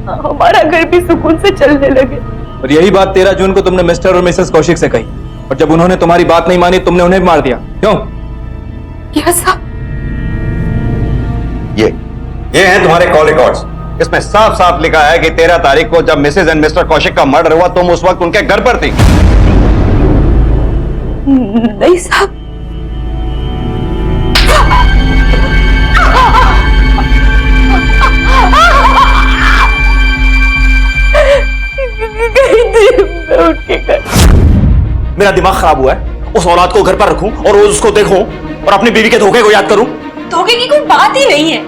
हमारा घर भी सुकून से चलने लगे। और यही बात 13 जून को तुमने मिस्टर और मिसेस कौशिक से कही, और जब उन्होंने तुम्हारी बात नहीं मानी तुमने उन्हें मार दिया, क्यों? क्या साहब? ये हैं तुम्हारे कॉल रिकॉर्ड्स। इसमें साफ साफ लिखा है कि 13 तारीख को जब मिसेस एंड मिस्टर कौशिक का मर्डर हुआ तुम उस वक्त उनके घर पर थी। नहीं साहब, मैं उनके घर। मेरा दिमाग खराब हुआ है, उस औलाद को घर पर रखूं और रोज उसको देखूं और अपनी बीवी के धोखे को याद करूं? धोखे की कोई बात ही नहीं है।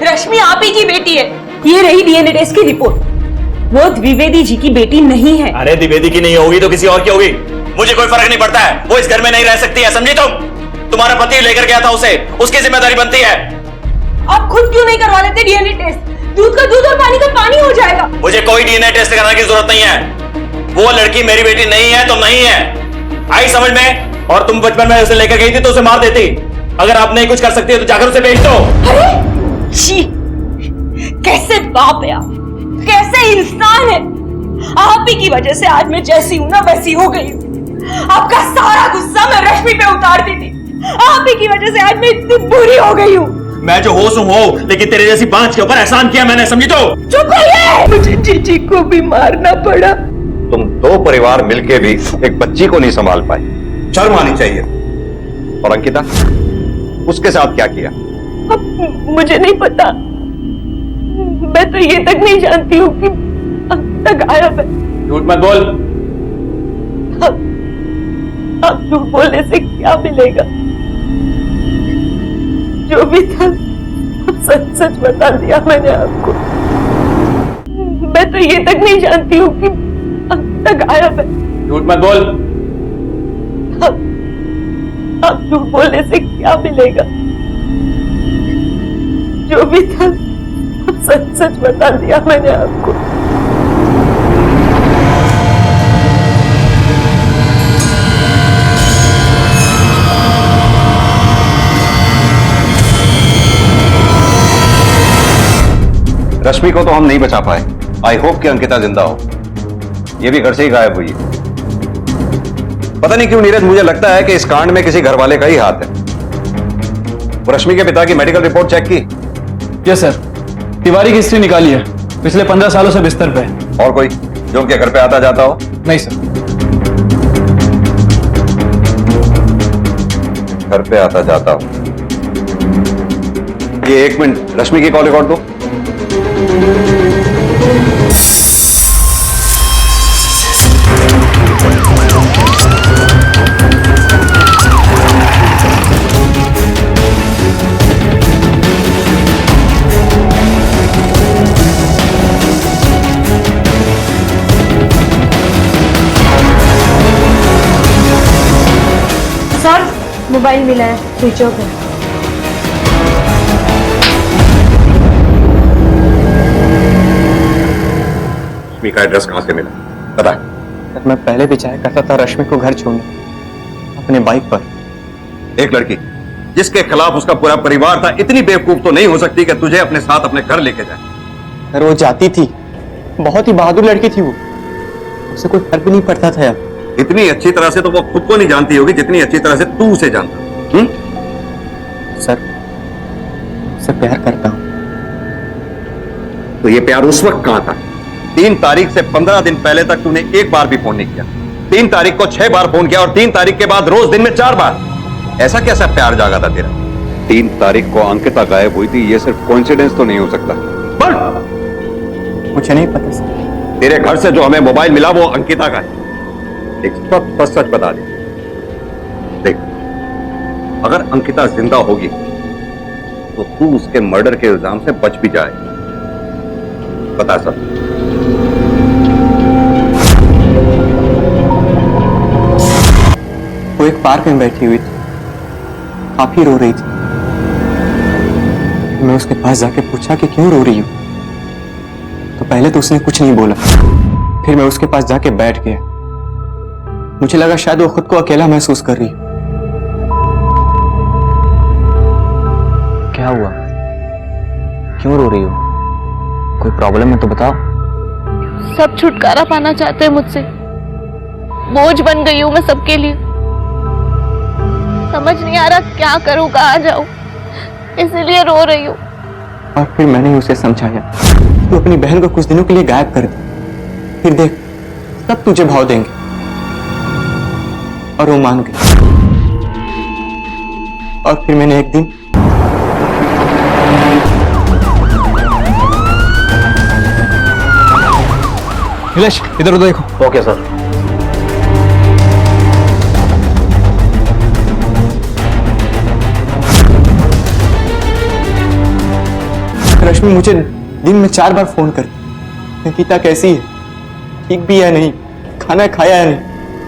रश्मि आप ही की बेटी है। ये रही डीएनए टेस्ट की रिपोर्ट, वो द्विवेदी जी की बेटी नहीं है। अरे द्विवेदी की नहीं होगी तो किसी और की होगी, मुझे कोई फर्क नहीं पड़ता है। वो इस घर में नहीं रह सकती है, समझी तुम? तुम्हारा पति लेकर गया था उसे, उसकी जिम्मेदारी बनती है। आप खुद क्यों नहीं करवा लेते डीएनए टेस्ट? दूध का दूध और पानी का पानी हो जाएगा। मुझे कोई डीएनए टेस्ट कराने की जरूरत नहीं है। वो लड़की मेरी बेटी नहीं है तो नहीं है, आई समझ में? और तुम बचपन में उसे लेकर गई थी तो उसे मार देती। अगर आप नहीं कुछ कर सकती तो जाकर उसे बेच दो। अरे छी, कैसे बाप है आप, कैसे इंसान है। आप ही की वजह से आज मैं जैसी हूं ना वैसी हो गई हूं। आपका सारा गुस्सा मैं रश्मि पे उतारती थी, आप ही की वजह से आज मैं इतनी बुरी हो गई हूं। मैं जो होश हो, लेकिन तेरे जैसी बांझ के ऊपर एहसान किया मैंने, समझी? तो चुप रहिए। मुझे जीजी को भी मारना पड़ा। तुम दो परिवार मिलके भी एक बच्ची को नहीं संभाल पाए, शर्म आनी चाहिए। और अंकिता, उसके साथ क्या किया? मुझे नहीं पता, मैं तो ये तक नहीं जानती हूँ कि अंकिता गायब है। झूठ मत बोल। आप झूठ बोलने से क्या मिलेगा? जो भी था सच सच बता दिया मैंने आपको। मैं तो ये तक नहीं जानती हूँ कि अंकिता गायब है। झूठ मत बोल। आप झूठ बोलने से क्या मिलेगा? जो भी था सच सच बता दिया मैंने आपको। रश्मि को तो हम नहीं बचा पाए। आई होप कि अंकिता जिंदा हो। ये भी घर से ही गायब हुई है। पता नहीं क्यों नीरज, मुझे लगता है कि इस कांड में किसी घर वाले का ही हाथ है। रश्मि के पिता की मेडिकल रिपोर्ट चेक की? यस सर, तिवारी की हिस्ट्री निकाली है, पिछले 15 सालों से बिस्तर पे है। और कोई जो उनके घर पे आता जाता हो? नहीं सर। घर पे आता जाता हो? ये 1 मिनट, रश्मि की कॉल रिकॉर्ड दो। सर, मोबाइल मिला है, स्विच ऑफ है। रश्मि का एड्रेस कहां से मिला पता? मैं पहले भी चाहे करता था रश्मि को घर छोड़ने, अपने बाइक पर। एक लड़की जिसके खिलाफ उसका पूरा परिवार था इतनी बेवकूफ तो नहीं हो सकती कि तुझे अपने साथ अपने घर लेके जाए। अगर वो जाती थी, बहुत ही बहादुर लड़की थी वो, उसे कोई फर्क भी नहीं पड़ता था यार। इतनी अच्छी तरह से तो वो खुद को नहीं जानती होगी जितनी अच्छी तरह से तू उसे जानता। सर, उससे प्यार करता हूं, तो ये प्यार उस वक्त कहां था? 3 तारीख से 15 दिन पहले तक तूने एक बार भी फोन नहीं किया। 3 तारीख को 6 बार फोन किया और 3 तारीख के बाद रोज दिन में 4 बार। ऐसा कैसा प्यार जागा था तेरा? 3 तारीख को अंकिता गायब हुई थी, ये सिर्फ कोइंसिडेंस तो नहीं हो सकता। मुझे नहीं पता सर। तेरे घर से जो हमें मोबाइल मिला वो अंकिता का है। एक सच बता दे। देख, अगर अंकिता जिंदा होगी तो तू उसके मर्डर के इल्जाम से बच भी जाए। बता सब। वो एक पार्क में बैठी हुई थी, काफी रो रही थी। मैं उसके पास जाके पूछा कि क्यों रो रही हो, तो पहले तो उसने कुछ नहीं बोला। फिर मैं उसके पास जाके बैठ गया। मुझे लगा शायद वो खुद को अकेला महसूस कर रही है। क्या हुआ? क्यों रो रही हो? कोई प्रॉब्लम है तो बताओ। सब छुटकारा पाना चाहते हैं मुझसे। बोझ बन गई हूं मैं सबके लिए। समझ नहीं आ रहा क्या करूं, कहां जाऊं, इसीलिए रो रही हूं। और फिर मैंने उसे समझाया, तू अपनी बहन को कुछ दिनों के लिए गायब कर दे, फिर देख सब तुझे भाव देंगे। और वो मान गई। और फिर मैंने एक दिन नीलेश, इधर उधर देखो। Okay sir. रश्मि मुझे दिन में 4 बार फोन करती, अंकिता कैसी है, ठीक भी है नहीं, खाना खाया है नहीं।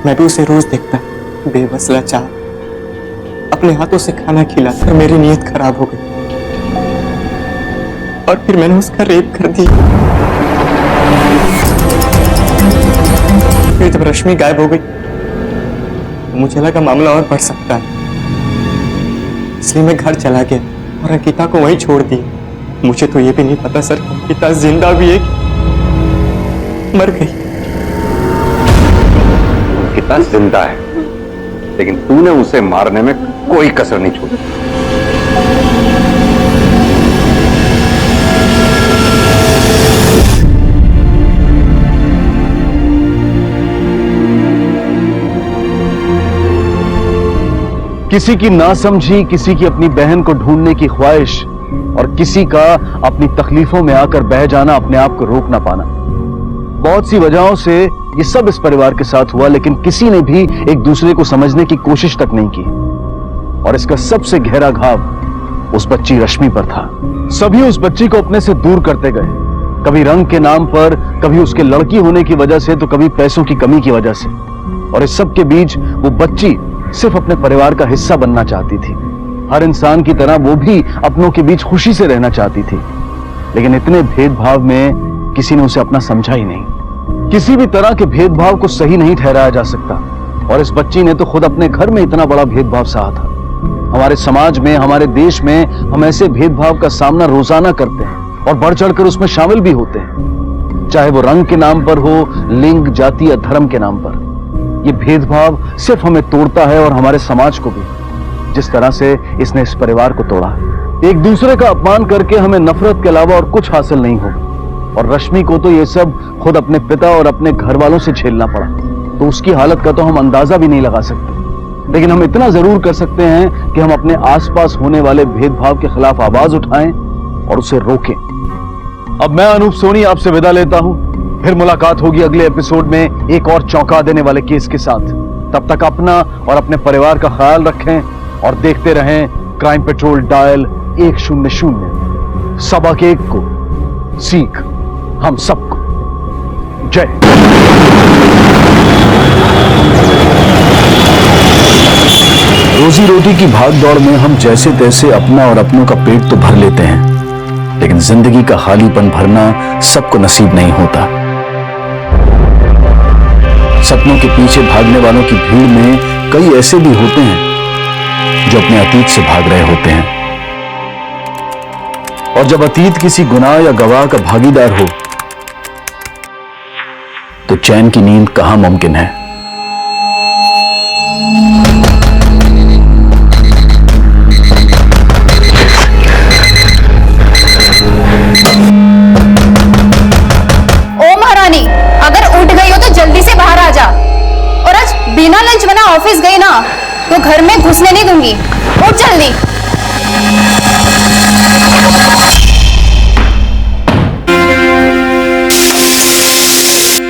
मैं भी उसे रोज देखता, बेबस लाचार, अपने हाथों से खाना खिलाता, और मेरी नीयत खराब हो गई। और फिर मैंने उसका रेप कर दिया। फिर जब रश्मि गायब हो गई तो मुझे लगा मामला और बढ़ सकता है, इसलिए मैं घर चला गया और अंकिता को वहीं छोड़ दी। मुझे तो ये भी नहीं पता सर, अंकिता जिंदा भी है कि मर गई। अंकिता जिंदा है, लेकिन तूने उसे मारने में कोई कसर नहीं छोड़ी। किसी की नासमझी, किसी की अपनी बहन को ढूंढने की ख्वाहिश और किसी का अपनी तकलीफों में आकर बह जाना, अपने आप को रोक ना पाना। बहुत सी वजहों से ये सब इस परिवार के साथ हुआ, लेकिन किसी ने भी एक दूसरे को समझने की कोशिश तक नहीं की। और इसका सबसे गहरा घाव उस बच्ची रश्मि पर था। सभी उस बच्ची को अपने से दूर करते गए, कभी रंग के नाम पर, कभी उसके लड़की होने की वजह से, तो कभी पैसों की कमी की वजह से। और इस सब के बीच वो बच्ची सिर्फ अपने परिवार का हिस्सा बनना चाहती थी। हर इंसान की तरह वो भी अपनों के बीच खुशी से रहना चाहती थी, लेकिन इतने भेदभाव में किसी ने उसे अपना समझा ही नहीं। किसी भी तरह के भेदभाव को सही नहीं ठहराया जा सकता, और इस बच्ची ने तो खुद अपने घर में इतना बड़ा भेदभाव सहा था। हमारे समाज में, हमारे देश में हम ऐसे भेदभाव का सामना रोजाना करते हैं और बढ़ चढ़कर उसमें शामिल भी होते हैं, चाहे वो रंग के नाम पर हो, लिंग, जाति या धर्म के नाम पर। ये भेदभाव सिर्फ हमें तोड़ता है और हमारे समाज को भी, जिस तरह से इसने इस परिवार को तोड़ा। एक दूसरे का अपमान करके हमें नफरत के अलावा और कुछ हासिल नहीं होगा, और रश्मि को तो ये सब खुद अपने पिता और अपने घर वालों से झेलना पड़ा, तो उसकी हालत का तो हम अंदाजा भी नहीं लगा सकते। लेकिन हम इतना जरूर कर सकते हैं कि हम अपने आसपास होने वाले भेदभाव के खिलाफ आवाज उठाएं और उसे रोकें। अब मैं अनूप सोनी आपसे विदा लेता हूं, फिर मुलाकात होगी अगले एपिसोड में एक और चौंका देने वाले केस के साथ। तब तक अपना और अपने परिवार का ख्याल रखें और देखते रहें क्राइम पेट्रोल डायल 100। सबक एक को, सीख हम सबको। जय। रोजी रोटी की भाग दौड़ में हम जैसे तैसे अपना और अपनों का पेट तो भर लेते हैं, लेकिन जिंदगी का खालीपन भरना सबको नसीब नहीं होता। सपनों के पीछे भागने वालों की भीड़ में कई ऐसे भी होते हैं जो अपने अतीत से भाग रहे होते हैं, और जब अतीत किसी गुनाह या गवाह का भागीदार हो तो चैन की नींद कहां मुमकिन है। बिना लंच बना ऑफिस गई ना तो घर में घुसने नहीं दूंगी। उठ जल्दी।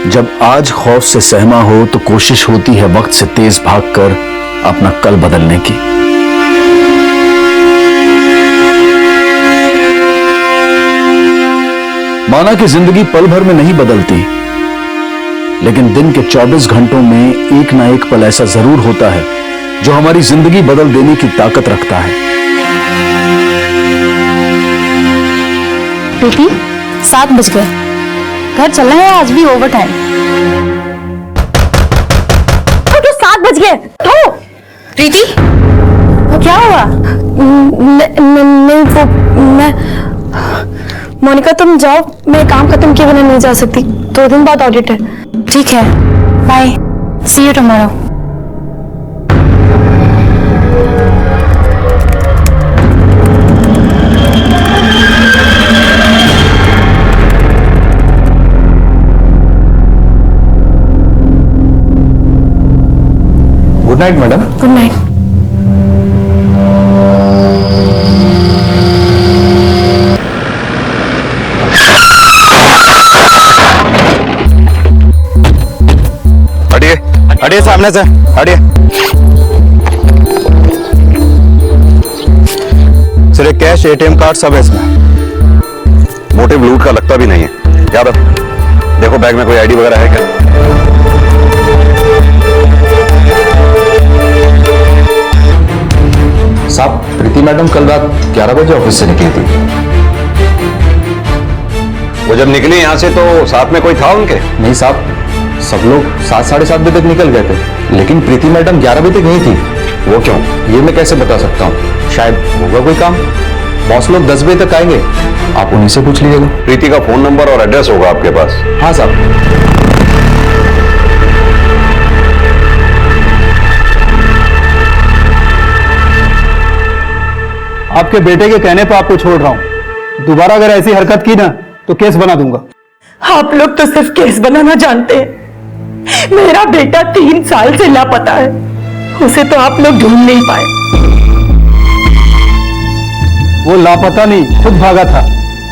जब आज खौफ से सहमा हो तो कोशिश होती है वक्त से तेज भागकर अपना कल बदलने की। माना कि जिंदगी पल भर में नहीं बदलती, लेकिन दिन के 24 घंटों में एक ना एक पल ऐसा जरूर होता है जो हमारी जिंदगी बदल देने की ताकत रखता है। प्रीति, 7 बज गए, घर चलना है, आज भी ओवर टाइम। तो 7 बज गए तो प्रीति क्या हुआ? नहीं वो मैं मोनिका तुम जाओ, मैं काम खत्म किए बिना नहीं जा सकती, 2 दिन बाद ऑडिट है। ठीक है, bye, see you tomorrow. Good night madam. Good night. हटिए, हटिए सामने से, हटिए। सिर्फ कैश, एटीएम कार्ड सब है इसमें। मोटिव लूट का लगता भी नहीं है। यादव, देखो बैग में कोई आईडी वगैरह है क्या? साहब, प्रीति मैडम कल रात 11 बजे ऑफिस से निकली थी। वो जब निकली यहाँ से तो साथ में कोई था उनके? नहीं साहब, सब लोग 7 साढ़े 7 बजे तक निकल गए थे, लेकिन प्रीति मैडम 11 बजे तक नहीं थी। वो क्यों? ये मैं कैसे बता सकता हूँ, शायद होगा कोई काम। बॉस लोग 10 बजे तक आएंगे, आप उन्हीं से पूछ लीजिएगा। प्रीति का फोन नंबर और एड्रेस होगा आपके पास? हाँ साहब। आपके बेटे के कहने पर आपको छोड़ रहा हूं, दोबारा अगर ऐसी हरकत की ना तो केस बना दूंगा। आप लोग तो सिर्फ केस बनाना जानते हैं। मेरा बेटा 3 साल से लापता है, उसे तो आप लोग ढूंढ नहीं पाए। वो लापता नहीं, खुद भागा था,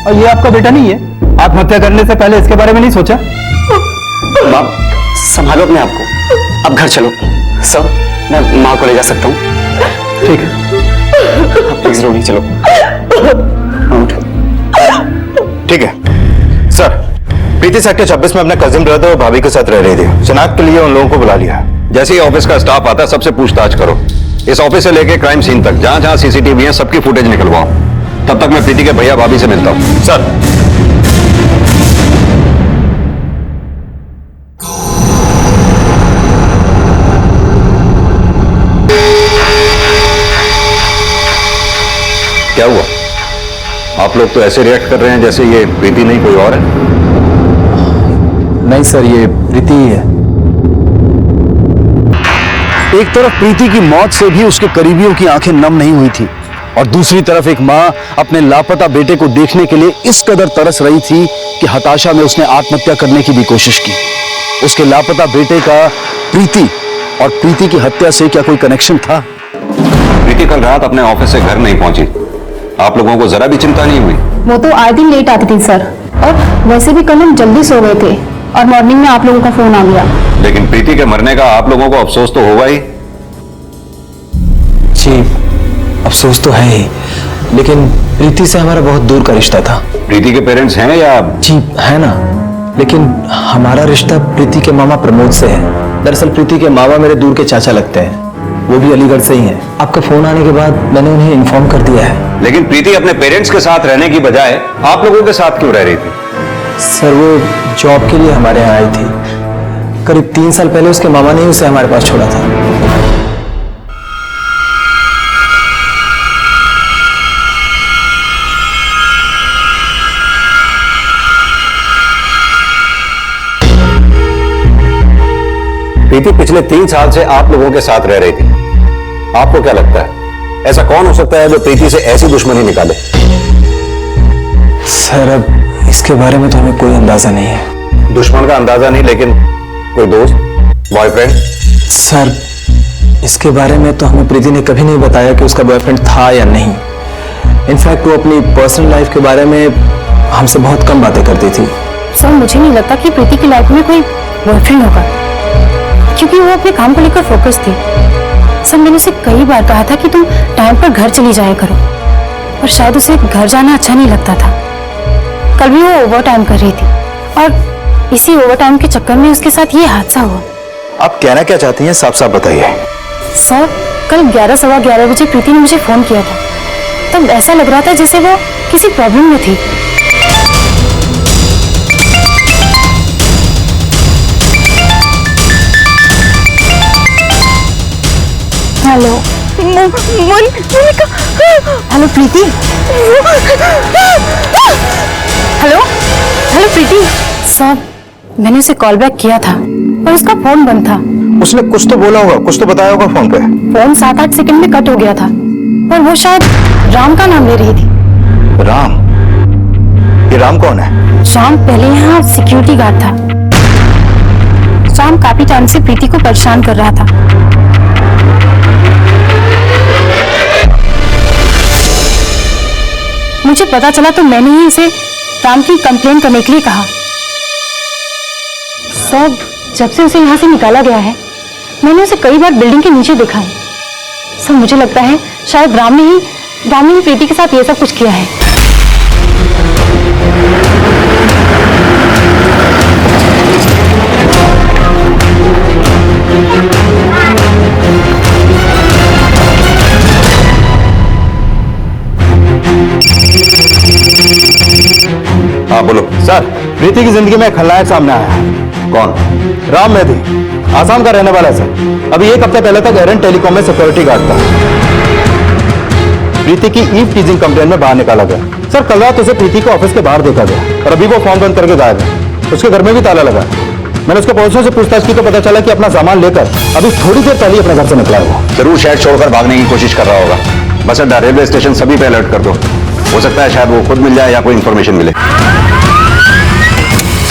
और ये आपका बेटा नहीं है। आत्महत्या करने से पहले इसके बारे में नहीं सोचा? बाप, संभालो अपने आप को, अब घर चलो। सर, मैं माँ को ले जा सकता हूँ? ठीक है, प्लीज रोनी, चलो। ठीक है सर। प्रीति सेक्टर 26 में अपने कजिन ब्रदर और भाभी के साथ रह रही थी। शनाख्त के लिए उन लोगों को बुला लिया। जैसे ही ऑफिस का स्टाफ आता है सबसे पूछताछ करो, इस ऑफिस से लेके क्राइम सीन तक जहां जहां सीसीटीवी है सबकी फुटेज निकलवाओ। तब तक मैं प्रीति के भैया भाभी से मिलता हूं। सर। क्या हुआ? आप लोग तो ऐसे रिएक्ट कर रहे हैं जैसे ये प्रीति नहीं कोई और है। नहीं सर, ये प्रीति ही है। एक तरफ प्रीति की मौत से भी उसके करीबियों की आंखें नम नहीं हुई थी, और दूसरी तरफ एक मां अपने लापता बेटे को देखने के लिए इस कदर तरस रही थी कि हताशा में उसने आत्महत्या करने की भी कोशिश की। उसके लापता बेटे का प्रीति और प्रीति की हत्या से क्या कोई कनेक्शन था? प्रीति कल रात अपने ऑफिस से घर नहीं पहुंची, आप लोगों को जरा भी चिंता नहीं हुई? वो तो आए दिन लेट आती थी सर, और वैसे भी कल हम जल्दी सो गए थे और मॉर्निंग में आप लोगों का फोन आ गया। लेकिन प्रीति के मरने का आप लोगों को अफसोस तो होगा ही। जी, अफसोस तो है ही, लेकिन प्रीति से हमारा बहुत दूर का रिश्ता था। प्रीति के पेरेंट्स हैं या? जी है ना, लेकिन हमारा रिश्ता प्रीति के मामा प्रमोद से है। दरअसल प्रीति के मामा मेरे दूर के चाचा लगते हैं, वो भी अलीगढ़ से ही हैं। आपका फोन आने के बाद मैंने उन्हें इन्फॉर्म कर दिया है। लेकिन प्रीति अपने पेरेंट्स के साथ रहने की बजाय आप लोगों के साथ क्यों रह रही थी? सर, वो जॉब के लिए हमारे यहाँ आई थी। करीब 3 साल पहले उसके मामा ने उसे हमारे पास छोड़ा था। प्रीति पिछले 3 साल से आप लोगों के साथ रह रही थी। आपको क्या लगता है ऐसा कौन हो सकता है जो प्रीति से ऐसी दुश्मनी निकाले? सर, अब इसके बारे में तो हमें कोई अंदाजा नहीं है। दुश्मन का अंदाजा नहीं, लेकिन कोई दोस्त, बॉयफ्रेंड? सर, इसके बारे में तो हमें प्रीति ने कभी नहीं बताया कि उसका बॉयफ्रेंड था या नहीं। इनफैक्ट वो अपनी पर्सनल लाइफ के बारे में हमसे बहुत कम बातें करती थी। सर, मुझे नहीं लगता कि प्रीति की लाइफ में कोई बॉयफ्रेंड होगा, क्योंकि वो अपने काम को लेकर फोकस थी। सर, मैंने उसे कई बार कहा था कि तुम टाइम पर घर चली जाया करो, और शायद उसे घर जाना अच्छा नहीं लगता था। कल भी वो ओवर टाइम कर रही थी, और इसी ओवर टाइम के चक्कर में उसके साथ ये हादसा हुआ। आप कहना क्या चाहती हैं, साफ साफ बताइए। सर, कल 11 सवा 11 बजे प्रीति ने मुझे फोन किया था। तब ऐसा लग रहा था जैसे वो किसी प्रॉब्लम में थी। हेलो मोनिका। हेलो प्रीति। हेलो हेलो प्रीति। सर, मैंने उसे कॉल बैक किया था पर उसका फोन बंद था। उसने कुछ तो बोला होगा, कुछ तो बताया होगा फोन पे। फोन 7-8 सेकंड में कट हो गया था, पर वो शायद राम का नाम ले रही थी। राम? ये राम कौन है? राम पहले यहाँ सिक्योरिटी गार्ड था। राम काफी टाइम से प्रीति को परेशान कर रहा था। मुझे पता चला तो मैंने ही इसे राम की कंप्लेन करने के लिए कहा। सर, जब से उसे यहाँ से निकाला गया है, मैंने उसे कई बार बिल्डिंग के नीचे देखा है। सर, मुझे लगता है शायद राम ने ही प्रीति के साथ ये सब कुछ किया है। हाँ बोलो। सर, प्रीति की जिंदगी में खलनायक सामने आया है। कौन? राम मेहदी, आसाम का रहने वाला है सर। अभी 1 हफ्ते पहले तक एरन टेलीकॉम में सिक्योरिटी गार्ड था। प्रीति की ईव टीजिंग कंप्लेन में बाहर निकाला गया। सर, कल रात उसे प्रीति को ऑफिस के बाहर देखा गया और अभी वो फॉर्म बंद करके गायब है। उसके घर में भी ताला लगा। मैंने उसके पड़ोसियों से पूछताछ की तो पता चला कि अपना सामान लेकर अभी थोड़ी देर पहले अपने घर से निकला है। वो जरूर शहर छोड़कर भागने की कोशिश कर रहा होगा। बस अड्डा, रेलवे स्टेशन सभी पे अलर्ट कर दो। हो सकता है शायद वो खुद मिल जाए या कोई इंफॉर्मेशन मिले।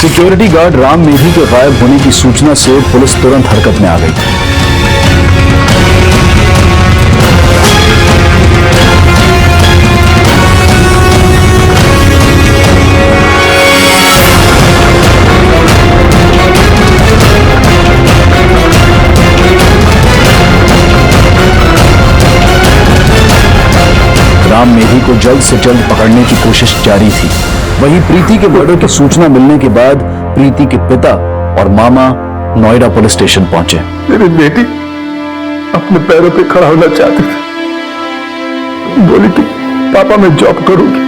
सिक्योरिटी गार्ड राम मेहदी के गायब होने की सूचना से पुलिस तुरंत हरकत में आ गई। राम मेहदी को जल्द से जल्द पकड़ने की कोशिश जारी थी। वहीं प्रीति के मर्डर की सूचना मिलने के बाद प्रीति के पिता और मामा नोएडा पुलिस स्टेशन पहुंचे। मेरी बेटी अपने पैरों पे खड़ा होना चाहती थी। बोली कि पापा मैं जॉब करूंगी।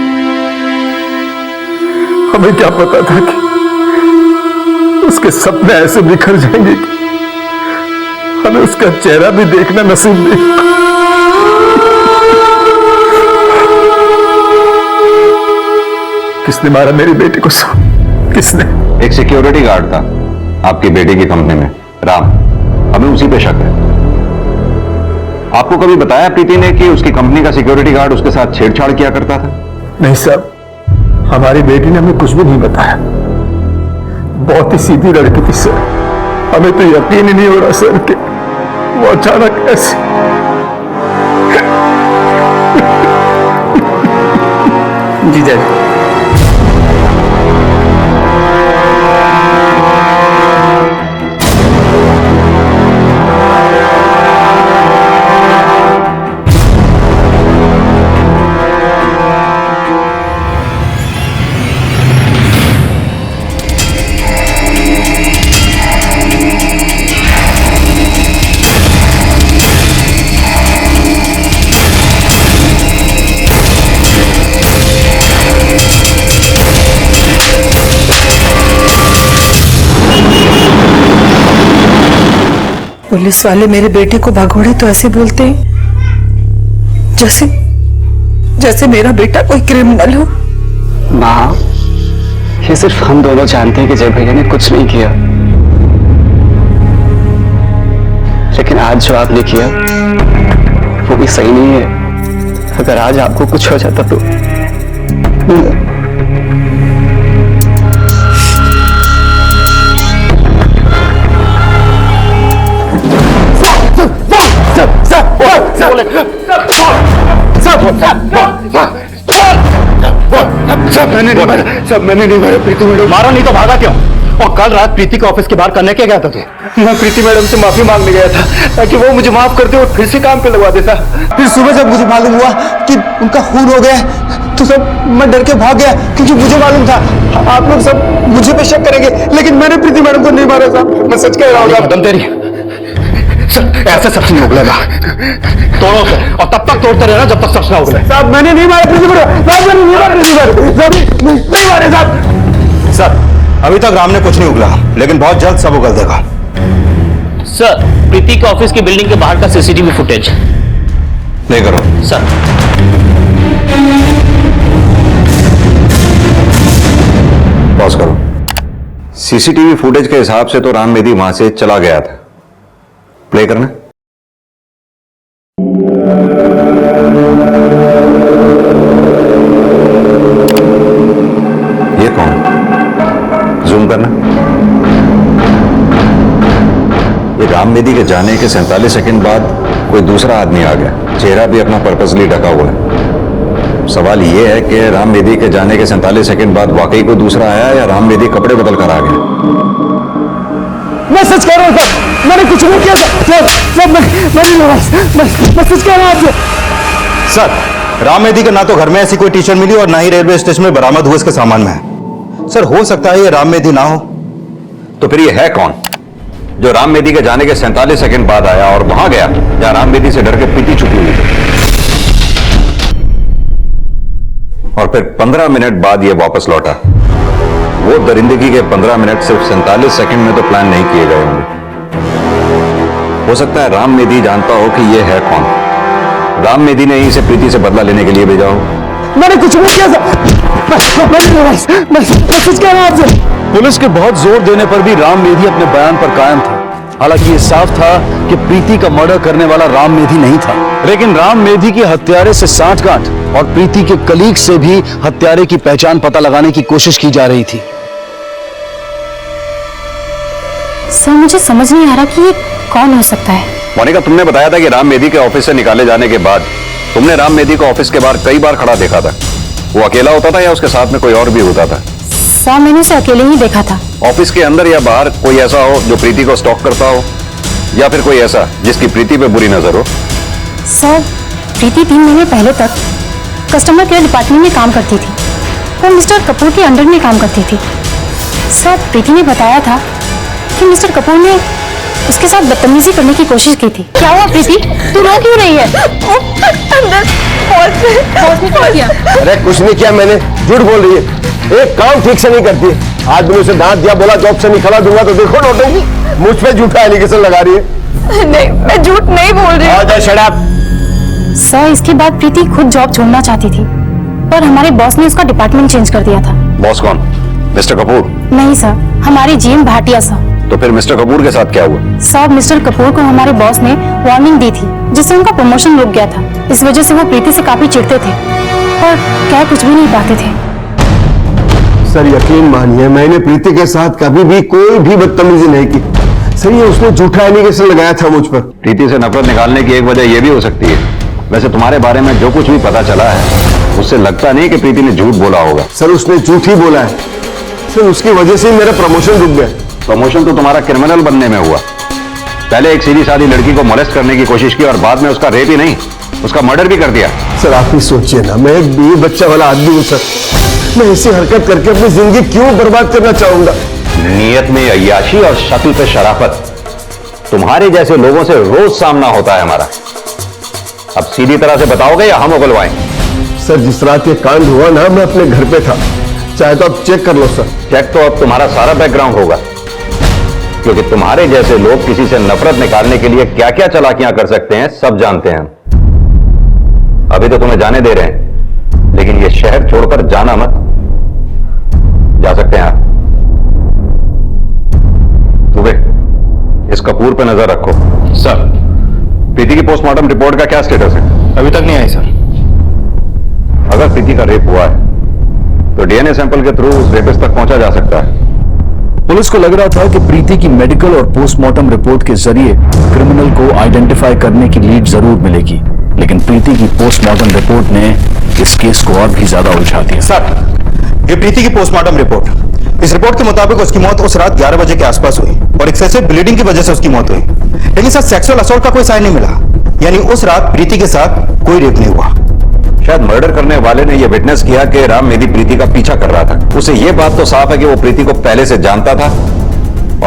हमें क्या पता था कि उसके सपने ऐसे बिखर जाएंगे कि हमें उसका चेहरा भी देखना नसीब नहीं। किसने मारा मेरी बेटी को? किसने? एक सिक्योरिटी गार्ड था आपकी बेटी की कंपनी में, राम। हमें उसी पे शक है। आपको कभी बताया प्रीति ने कि उसकी कंपनी का सिक्योरिटी गार्ड उसके साथ छेड़छाड़ किया करता था? नहीं साहब, हमारी बेटी ने हमें कुछ भी नहीं बताया। बहुत ही सीधी लड़की थी सर। हमें तो यकीन ही नहीं हो रहा सर कि वो अचानक ऐसे। जीजा जी, पुलिस वाले मेरे बेटे को भगोड़े तो ऐसे बोलते हैं जैसे मेरा बेटा कोई क्रिमिनल हो। माँ, ये सिर्फ हम दोनों जानते हैं कि जय भैया ने कुछ नहीं किया, लेकिन आज जो आपने किया वो भी सही नहीं है। अगर आज आपको कुछ हो जाता तो सब मैंने नहीं मारा, सब मैंने नहीं मारा प्रीति मैडम। मारा नहीं तो भागा क्यों? और कल रात प्रीति के ऑफिस के बाहर करने क्या गया था तू? मैं प्रीति मैडम से माफी मांगने गया था ताकि वो मुझे माफ कर दे और फिर से काम पे लगवा देता। फिर सुबह जब मुझे मालूम हुआ कि उनका खून हो गया तो सब मैं डर के भाग गया, क्योंकि मुझे मालूम था आप लोग सब मुझे पे शक करेंगे, लेकिन मैंने प्रीति मैडम को नहीं मारा साहब, मैं सच कह रहा हूँ। कदम तेरी ऐसे सच नहीं उगलेगा, तोड़ो उसे और तब तक तोड़ते रहना जब तक सच ना उगले। साहब मैंने नहीं मारा प्रीति मैडम, साहब मैंने नहीं मारा प्रीति मैडम, साहब नहीं मारे साहब। सर अभी तक राम ने कुछ नहीं उगला, लेकिन बहुत जल्द सब उगल देगा। सर प्रीति के ऑफिस की बिल्डिंग के बाहर का सीसीटीवी फुटेज नहीं करो सर। पॉज करो। सीसीटीवी फुटेज के हिसाब से तो राम मेदी वहां से चला गया था। प्ले करना। ये कौन? जूम करना। ये राम मेदी के जाने के 47 सेकंड बाद कोई दूसरा आदमी आ गया, चेहरा भी अपना पर्पसली ढका हुआ है। सवाल ये है कि राम मेदी के जाने के 47 सेकंड बाद वाकई कोई दूसरा आया या राम मेदी कपड़े बदल कर आ गया। मैं सच कह रहा हूँ सर, मैंने कुछ नहीं किया सर, मैं सच कह रहा हूँ आपसे। सर राम मेदी का ना तो घर में ऐसी कोई टी शर्ट मिली और ना ही रेलवे स्टेशन में बरामद हुए इसके सामान में है। सर हो सकता है ये राम मेदी ना हो। तो फिर ये है कौन जो राम मेदी के जाने के 47 सेकंड बाद आया और वहां गया जहां राम मेदी से डर के प्रीति छुपी हुई थी, और फिर 15 मिनट बाद ये वापस लौटा। वो दरिंदगी के 15 मिनट सिर्फ 47 सेकंड में तो प्लान नहीं किए गए होंगे। हो सकता है राम मेदी जानता हो कि ये है कौन। राम मेदी ने ही इसे प्रीति से बदला लेने के लिए भेजा हो। मैंने कुछ नहीं किया सर, मैं सच कह रहा हूँ आपसे। पुलिस के बहुत जोर देने पर भी राम मेधी अपने बयान पर कायम था। हालांकि ये साफ था कि प्रीति का मर्डर करने वाला राम मेधी नहीं था, लेकिन राम मेधी की हत्यारे से सांठगांठ और प्रीति के कलीग से भी हत्यारे की पहचान पता लगाने की कोशिश की जा रही थी। सर मुझे समझ नहीं आ रहा कि ये कौन हो सकता है। मोनिका, तुमने बताया था कि राम मेदी के ऑफिस से निकाले जाने के बाद तुमने राम मेदी को ऑफिस के बाहर कई बार खड़ा देखा था। वो अकेला होता था या उसके साथ में कोई और भी होता था? सर मैंने उसे अकेले ही देखा था। ऑफिस के अंदर या बाहर कोई ऐसा हो जो प्रीति को स्टॉक करता हो, या फिर कोई ऐसा जिसकी प्रीति पे बुरी नजर हो? सर प्रीति 3 महीने पहले तक कस्टमर केयर डिपार्टमेंट में काम करती थी। वो मिस्टर कपूर के अंडर में काम करती थी। सर प्रीति ने बताया था कि मिस्टर कपूर ने उसके साथ बदतमीजी करने की कोशिश की थी। क्या हुआ प्रीति, तू रो क्यों रही है? अरे कुछ नहीं किया मैंने, झूठ बोल रही है। एक काम ठीक से नहीं करती है। आज मैंने उसे दांत दिया, बोला जॉब से निकला दूंगा, तो देखो नोटेगी मुझ पे झूठा एलिगेशन लगा रही है। नहीं मैं झूठ नहीं बोल रही हूँ। Shut up. सर इसके बाद प्रीति खुद जॉब छोड़ना चाहती थी, पर हमारे बॉस ने उसका डिपार्टमेंट चेंज कर दिया था। बॉस कौन? मिस्टर कपूर? नहीं सर, हमारे जीएम भाटिया सर। तो फिर मिस्टर कपूर के साथ क्या हुआ? साहब मिस्टर कपूर को हमारे बॉस ने वार्निंग दी थी, जिससे उनका प्रमोशन रुक गया था। इस वजह से वो प्रीति से काफी चिढ़ते थे और कह कुछ भी नहीं पाते थे। सर यकीन मानिए, मैंने प्रीति के साथ कभी भी कोई भी बदतमीजी नहीं की। सर ये उसने झूठा एलिगेशन लगाया था मुझ पर। प्रीति से नफरत निकालने की एक वजह यह भी हो सकती है। वैसे तुम्हारे बारे में जो कुछ भी पता चला है उससे लगता नहीं कि प्रीति ने झूठ बोला होगा। सर उसने झूठ ही बोला है। सर उसकी वजह से मेरा प्रमोशन रुक गया। प्रमोशन तो तुम्हारा क्रिमिनल बनने में हुआ। पहले एक सीधी सादी लड़की को मोलेस्ट करने की कोशिश की और बाद में उसका रेप ही नहीं, उसका मर्डर भी कर दिया। सर आप ही सोचिए ना, मैं एक बीवी बच्चा वाला आदमी हूँ सर। मैं ऐसी हरकत करके अपनी जिंदगी क्यों बर्बाद करना चाहूंगा? नीयत में अय्याशी और शक्ल पे शराफत, तुम्हारे जैसे लोगों से रोज सामना होता है हमारा। अब सीधी तरह से बताओगे या हम उगलवाएं? सर जिस रात ये कांड हुआ ना, मैं अपने घर पे था। चाहे तो आप चेक कर लो सर। चेक तो अब तुम्हारा सारा बैकग्राउंड होगा, क्योंकि तुम्हारे जैसे लोग किसी से नफरत निकालने के लिए क्या क्या चालाकियां कर सकते हैं सब जानते हैं। अभी तो तुम्हें जाने दे रहे हैं, लेकिन ये शहर छोड़कर जाना मत। जा सकते हैं आप। इस कपूर पे नजर रखो। सर प्रीति की पोस्टमार्टम रिपोर्ट का क्या स्टेटस है? अभी तक नहीं आई सर। अगर प्रीति का रेप हुआ है तो डीएनए सैंपल के थ्रू उस रेपिस्ट तक पहुंचा जा सकता है। पुलिस को लग रहा था कि प्रीति की मेडिकल और पोस्टमार्टम रिपोर्ट के जरिए क्रिमिनल को आइडेंटिफाई करने की लीड जरूर मिलेगी, लेकिन प्रीति की पोस्टमार्टम रिपोर्ट ने इस केस को और भी ज्यादा उलझा दिया। सर, ये प्रीति की पोस्टमार्टम रिपोर्ट, इस रिपोर्ट के मुताबिक उसकी मौत उस रात 11 बजे के आसपास हुई और एक्सेसिव ब्लीडिंग की वजह से उसकी मौत हुई। लेकिन सर, सेक्सुअल असॉल्ट का कोई साइन नहीं मिला, यानी उस रात प्रीति के साथ कोई रेप नहीं हुआ। शायद मर्डर करने वाले ने यह विटनेस किया कि राम मेदी प्रीति का पीछा कर रहा था। उसे यह बात तो साफ है कि वो प्रीति को पहले से जानता था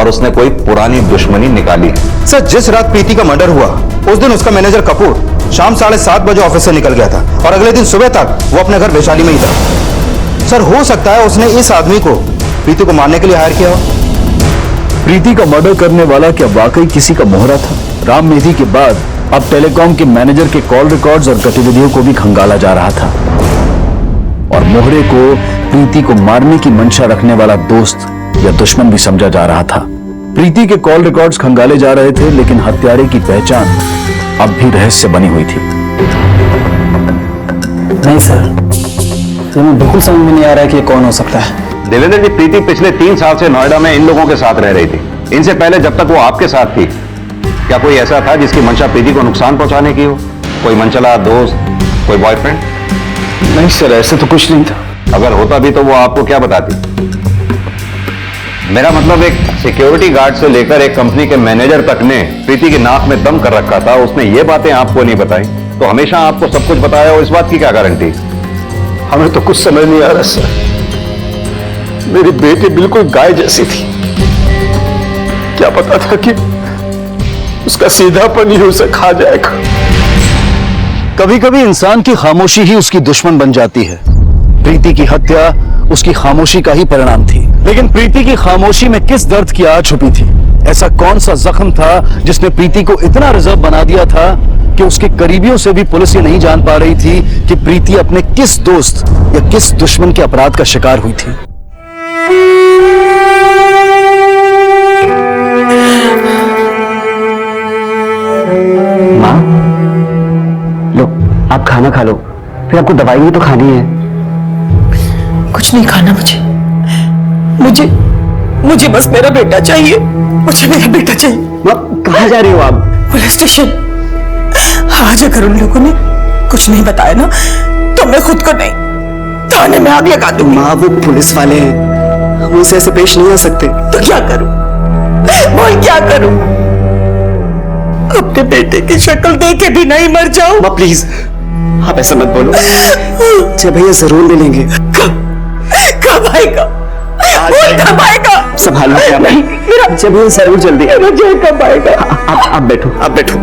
और उसने कोई पुरानी दुश्मनी निकाली। सर, जिस रात प्रीति का मर्डर हुआ उस दिन उसका मैनेजर कपूर शाम 7:30 बजे ऑफिस से निकल गया था और अगले दिन सुबह तक वो अपने घर वैशाली में ही था। सर, हो सकता है उसने इस आदमी को प्रीति को मारने के लिए हायर किया हो। प्रीति का मर्डर करने वाला क्या वाकई किसी का मोहरा था? राम मेदी के बाद अब टेलीकॉम के मैनेजर के कॉल रिकॉर्ड्स और गतिविधियों को भी खंगाला जा रहा था और मोहरे को प्रीति को मारने की मंशा रखने वाला दोस्त या दुश्मन भी समझा जा रहा था। प्रीति के कॉल रिकॉर्ड्स खंगाले जा रहे थे, लेकिन हत्यारे की पहचान अब भी रहस्य बनी हुई थी। नहीं सर, तो मुझे बिल्कुल समझ में नहीं आ रहा है कि कौन हो सकता है। देवेंद्र जी, प्रीति पिछले 3 साल से नोएडा में इन लोगों के साथ रह रही थी। इनसे पहले जब तक वो आपके साथ थी, क्या कोई ऐसा था जिसकी मंशा प्रीति को नुकसान पहुंचाने की हो? कोई मनचला दोस्त, कोई बॉयफ्रेंड? नहीं सर, ऐसे तो कुछ नहीं था। अगर होता भी तो वो आपको क्या बताती? मेरा मतलब एक सिक्योरिटी गार्ड से लेकर एक कंपनी के मैनेजर तक ने प्रीति की नाक में दम कर रखा था, उसने ये बातें आपको नहीं बताई, तो हमेशा आपको सब कुछ बताया हो, इस बात की क्या गारंटी? हमें तो कुछ समझ नहीं आ रहा सर। मेरी बेटी बिल्कुल गाय जैसी थी, क्या पता था कि उसका सीधापन ही उसे खा जाएगा। कभी कभी इंसान की खामोशी ही उसकी दुश्मन बन जाती है। प्रीति की हत्या उसकी खामोशी का ही परिणाम थी, लेकिन प्रीति की खामोशी में किस दर्द की आग छुपी थी? ऐसा कौन सा जख्म था जिसने प्रीति को इतना रिजर्व बना दिया था कि उसके करीबियों से भी पुलिस ये नहीं जान पा रही थी कि प्रीति अपने किस दोस्त या किस दुश्मन के अपराध का शिकार हुई थी। माँ, लो आप खाना खा लो, फिर आपको दवाई भी तो खानी है। कुछ नहीं खाना मुझे मुझे बस मेरा बेटा चाहिए, मुझे मेरा बेटा चाहिए। माँ, कहाँ जा रही हो आप? Police station. आज अगर उन लोगों ने कुछ नहीं बताया ना तो मैं खुद को नहीं, थाने में आग लगा दूंगी। माँ, वो पुलिस वाले हैं, हम उनसे ऐसे पेश नहीं आ सकते। तो क्या करूं? बोल क्या करूं? अपने बेटे की शक्ल देखे भी नहीं मर जाऊं? माँ प्लीज, आप ऐसा मत बोलो। जब भैया जरूर मिलेंगे। कब आएगा? कब आएगा? संभालो क्या भाई, जब भैया जरूर जल्दी कब आएगा? आप बैठो, आप बैठो।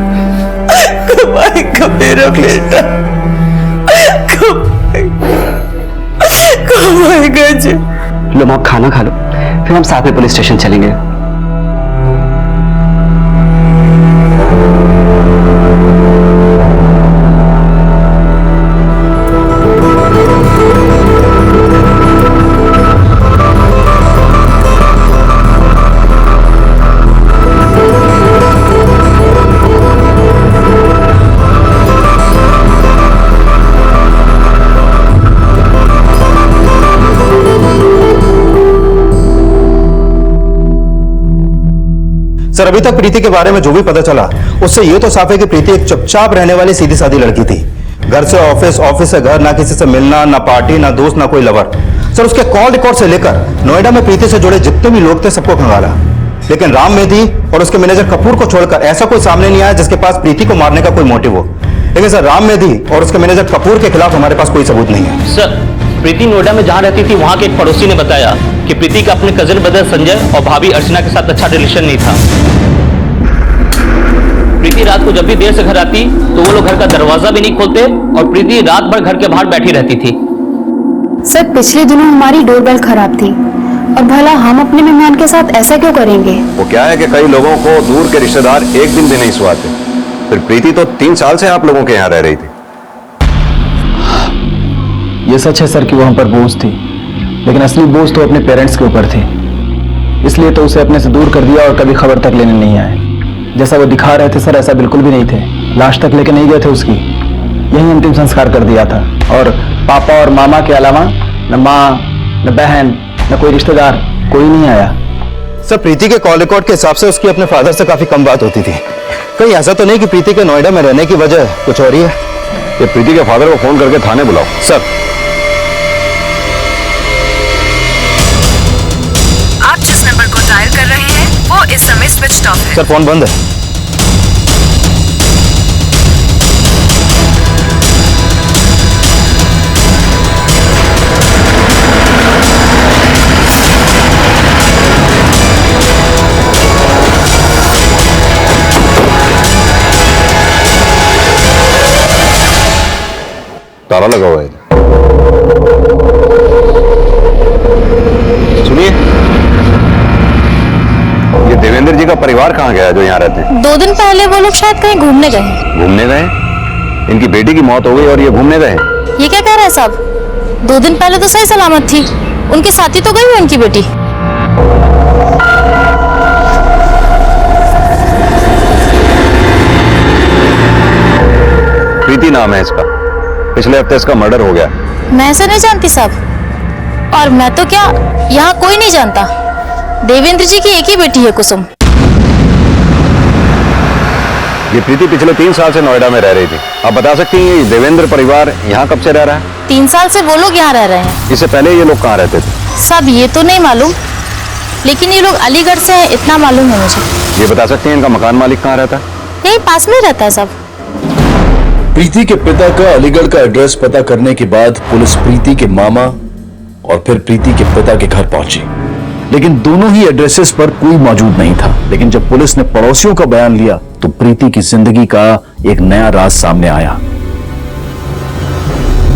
कब आएगा मेरा बेटा? कब आएगा जी? लो आप खाना खा लो, फिर हम साथ में पुलिस स्टेशन चलेंगे। सर, अभी तक प्रीति के बारे में जो भी पता चला उससे ये तो साफ है कि प्रीति एक चुपचाप रहने वाली सीधी सादी लड़की थी। घर से ऑफिस, ऑफिस से घर, ना किसी से मिलना, ना पार्टी, ना दोस्त, ना कोई लवर। सर, उसके कॉल रिकॉर्ड से लेकर नोएडा में प्रीति से जुड़े जितने भी लोग थे सबको खंगाला, लेकिन राम मेदी और उसके मैनेजर कपूर को छोड़कर ऐसा कोई सामने नहीं आया जिसके पास प्रीति को मारने का कोई मोटिव हो। लेकिन सर, राम मेदी और उसके मैनेजर कपूर के खिलाफ हमारे पास कोई सबूत नहीं है। सर, प्रीति नोएडा में जहां रहती थी वहां के एक पड़ोसी ने बताया कि प्रीति का अपने कजिन ब्रदर संजय और भाभी अर्चना के साथ अच्छा रिलेशन नहीं था। प्रीति रात को जब भी देर से घर आती तो वो लोग घर का दरवाजा भी नहीं खोलते और प्रीति रात भर घर के बाहर बैठी रहती थी। सर, पिछले दिनों हमारी डोरबेल खराब थी और भला हम अपने मेहमान के साथ ऐसा क्यों करेंगे? वो क्या है कि कई लोगों को दूर के रिश्तेदार एक दिन भी नहीं सुहाते। फिर प्रीति तो 3 साल से आप लोगों के यहाँ रह रही थी। ये सच है सर कि वो हम पर बोझ थी, लेकिन असली बोझ तो अपने पेरेंट्स के ऊपर थी, इसलिए तो उसे अपने से दूर कर दिया और कभी खबर तक लेने नहीं आए। जैसा वो दिखा रहे थे सर, ऐसा बिल्कुल भी नहीं थे। लाश तक लेके नहीं गए थे उसकी, यही अंतिम संस्कार कर दिया था। और पापा और मामा के अलावा न माँ, न बहन, न कोई रिश्तेदार, कोई नहीं आया। सर, प्रीति के कॉल रिकॉर्ड के हिसाब से उसकी अपने फादर से काफी कम बात होती थी। कहीं ऐसा तो नहीं कि प्रीति के नोएडा में रहने की वजह कुछ और ही है? ये प्रीति के फादर को फोन करके थाने बुलाओ। सर। आप जिस नंबर को डायल कर रहे हैं वो इस समय स्विच ऑफ है। सर फोन बंद है। ताला लगा हुआ है। सुनिए, ये देवेंद्र जी का परिवार कहाँ गया है जो यहाँ रहते हैं? 2 दिन पहले वो लोग शायद कहीं घूमने गए। घूमने गए? इनकी बेटी की मौत हो गई और ये घूमने गए? ये क्या कह रहा है साहब? 2 दिन पहले तो सही सलामत थी, उनके साथी तो गई हुई उनकी बेटी। प्रीति नाम है इसका, पिछले हफ्ते इसका मर्डर हो गया। मैं ऐसा नहीं जानती साहब, और मैं तो क्या यहाँ कोई नहीं जानता। देवेंद्र जी की एक ही बेटी है कुसुम। ये प्रीति पिछले 3 साल से नोएडा में रह रही थी। आप बता सकती हैं ये देवेंद्र परिवार यहाँ कब से रह रहा है? 3 साल से वो लोग यहाँ रह रहे हैं। इससे पहले ये लोग कहाँ रहते थे? सब ये तो नहीं मालूम, लेकिन ये लोग अलीगढ़ से हैं इतना मालूम है मुझे। ये बता सकते हैं इनका मकान मालिक कहाँ रहता है? यही पास में रहता है सब। प्रीति के पिता का अलीगढ़ का एड्रेस पता करने के बाद पुलिस प्रीति के मामा और फिर प्रीति के पिता के घर पहुंची, लेकिन दोनों ही एड्रेसेस पर कोई मौजूद नहीं था। लेकिन जब पुलिस ने पड़ोसियों का बयान लिया तो प्रीति की जिंदगी का एक नया राज सामने आया।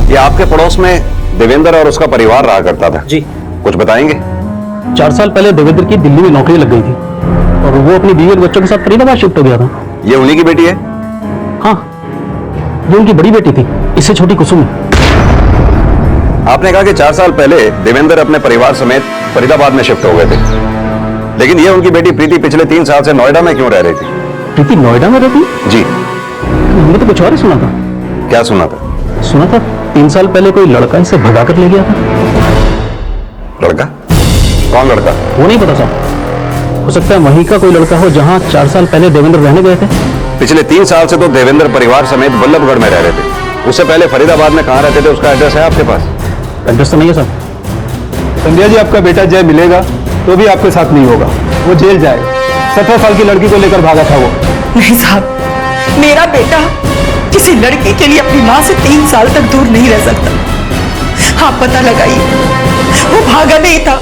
ये आपके पड़ोस में देवेंद्र और उसका परिवार रहा करता था? जी। कुछ बताएंगे? 4 साल पहले देवेंद्र की दिल्ली में नौकरी लग गई थी और वो अपनी बीवी और बच्चों के साथ फरीदाबाद शिफ्ट हो गया था। ये उन्हीं की बेटी है? हाँ, ये उनकी बड़ी बेटी थी, इससे छोटी कुसुम है। आपने कहा कि 4 साल पहले देवेंद्र अपने परिवार समेत फरीदाबाद में शिफ्ट हो गए थे, लेकिन ये उनकी बेटी प्रीति पिछले 3 साल से नोएडा में क्यों रह रही थी? प्रीति नोएडा में रहती? जी। हमने तो कुछ और ही सुना था। क्या सुना था? सुना था 3 साल पहले कोई लड़का इसे भगा कर ले गया था। लड़का? कौन लड़का? वो नहीं पता साहब, हो सकता है वहीं का कोई लड़का हो जहां 4 साल पहले देवेंद्र रहने गए थे। पिछले 3 साल से तो देवेंद्र परिवार समेत वल्लभगढ़ में रह रहे थे। उससे पहले फरीदाबाद में कहाँ रहते थे, उसका एड्रेस है आपके पास? एड्रेस तो नहीं है साहब। संध्या जी, आपका बेटा जय मिलेगा तो भी आपके साथ नहीं होगा, वो जेल जाएगा। 17 साल की लड़की को लेकर भागा था वो। नहीं साहब, मेरा बेटा किसी लड़की के लिए अपनी माँ से 3 साल तक दूर नहीं रह सकता। आप पता लगाइए, वो भागा नहीं था,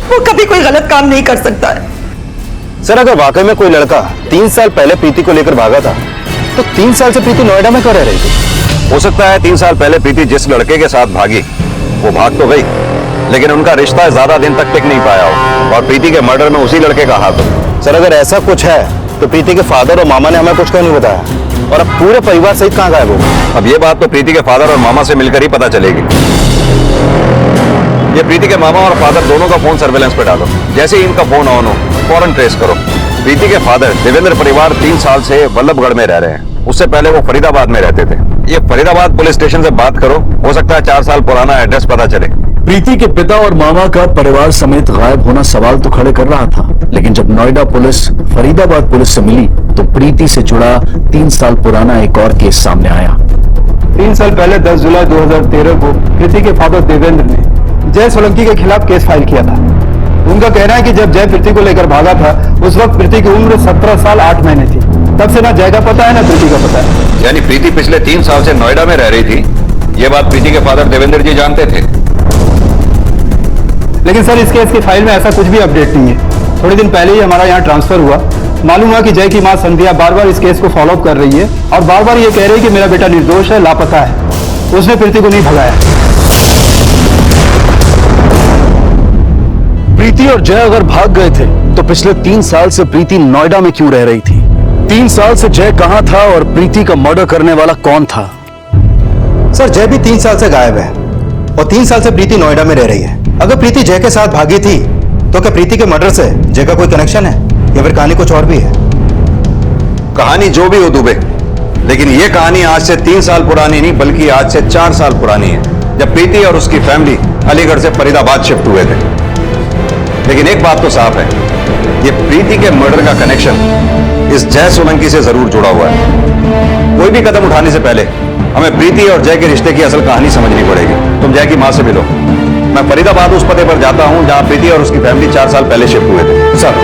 वो कभी कोई गलत काम नहीं कर सकता है। सर, अगर वाकई में कोई लड़का 3 साल पहले प्रीति को लेकर भागा था तो 3 साल से प्रीति नोएडा में क्यों रह रही थी? हो सकता है 3 साल पहले प्रीति जिस लड़के के साथ भागी वो भाग तो गई, लेकिन उनका रिश्ता ज्यादा दिन तक टिक नहीं पाया हो और प्रीति के मर्डर में उसी लड़के का हाथ हो। सर, अगर ऐसा कुछ है तो प्रीति के फादर और मामा ने हमें कुछ क्यों नहीं बताया, और अब पूरे परिवार सहित कहाँ गायब हो? अब ये बात तो प्रीति के फादर और मामा से मिलकर ही पता चलेगी। ये प्रीति के मामा और फादर दोनों का फोन सर्वेलेंस पे डालो। जैसे ही इनका फोन ऑन हो फौरन ट्रेस करो। प्रीति के फादर देवेंद्र परिवार 3 साल से वल्लभगढ़ में रह रहे हैं, उससे पहले वो फरीदाबाद में रहते थे। ये फरीदाबाद पुलिस स्टेशन से बात करो, हो सकता है 4 साल पुराना एड्रेस पता चले। प्रीति के पिता और मामा का परिवार समेत गायब होना सवाल तो खड़े कर रहा था, लेकिन जब नोएडा पुलिस फरीदाबाद पुलिस से मिली तो प्रीति से जुड़ा 3 साल पुराना एक और केस सामने आया। 3 साल पहले 10 जुलाई 2013 को प्रीति के फादर देवेंद्र ने जय सोलंकी के खिलाफ केस फाइल किया था। उनका कहना है कि जब जय प्रीति को लेकर भागा था उस वक्त प्रीति की उम्र 17 साल 8 महीने थी। तब से ना जय का पता है ना प्रीति का पता है। यानी प्रीति पिछले 3 साल से नोएडा में रह रही थी, ये बात प्रीति के फादर देवेंद्र जी जानते थे। लेकिन सर, इस केस की फाइल में ऐसा कुछ भी अपडेट नहीं है। थोड़े दिन पहले ही हमारा यहाँ ट्रांसफर हुआ। मालूम हुआ कि जय की मां संध्या बार बार इस केस को फॉलो अप कर रही है और बार बार ये कह रही है कि मेरा बेटा निर्दोष है, लापता है। उसने प्रीति को नहीं भगाया। प्रीति और जय अगर भाग गए थे तो पिछले 3 साल से प्रीति नोएडा में क्यों रह रही थी? 3 साल से जय कहां था और प्रीति का मर्डर करने वाला कौन था? सर, जय भी 3 साल से गायब है और 3 साल से प्रीति नोएडा में रह रही है। अगर प्रीति जय के साथ भागी थी तो क्या प्रीति के मर्डर से जय का कोई कनेक्शन है या फिर कहानी कुछ और भी है? कहानी जो भी हो दुबे, लेकिन ये कहानी आज से 3 साल पुरानी नहीं बल्कि आज से 4 साल पुरानी है, जब प्रीति और उसकी फैमिली अलीगढ़ से फरीदाबाद शिफ्ट हुए थे। लेकिन एक बात तो साफ है, ये प्रीति के मर्डर का कनेक्शन इस जय सोलंकी से जरूर जुड़ा हुआ है। कोई भी कदम उठाने से पहले हमें प्रीति और जय के रिश्ते की असल कहानी समझनी पड़ेगी। तुम जय की माँ से मिलो। मैं फरीदाबाद उस पते पर जाता हूं जहां प्रीति और उसकी फैमिली 4 साल पहले शिफ्ट हुए थे। सर।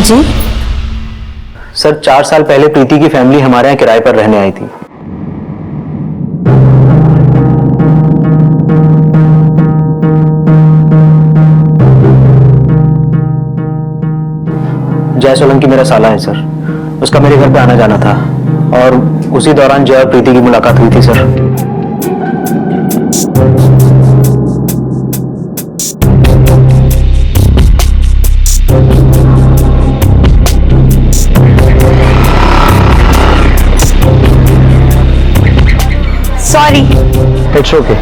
जी सर, 4 साल पहले प्रीति की फैमिली हमारे यहाँ किराए पर रहने आई थी। जय सोलंकी मेरा साला है सर। उसका मेरे घर पे आना जाना था और उसी दौरान जय और प्रीति की मुलाकात हुई थी sir. Sorry. It's okay.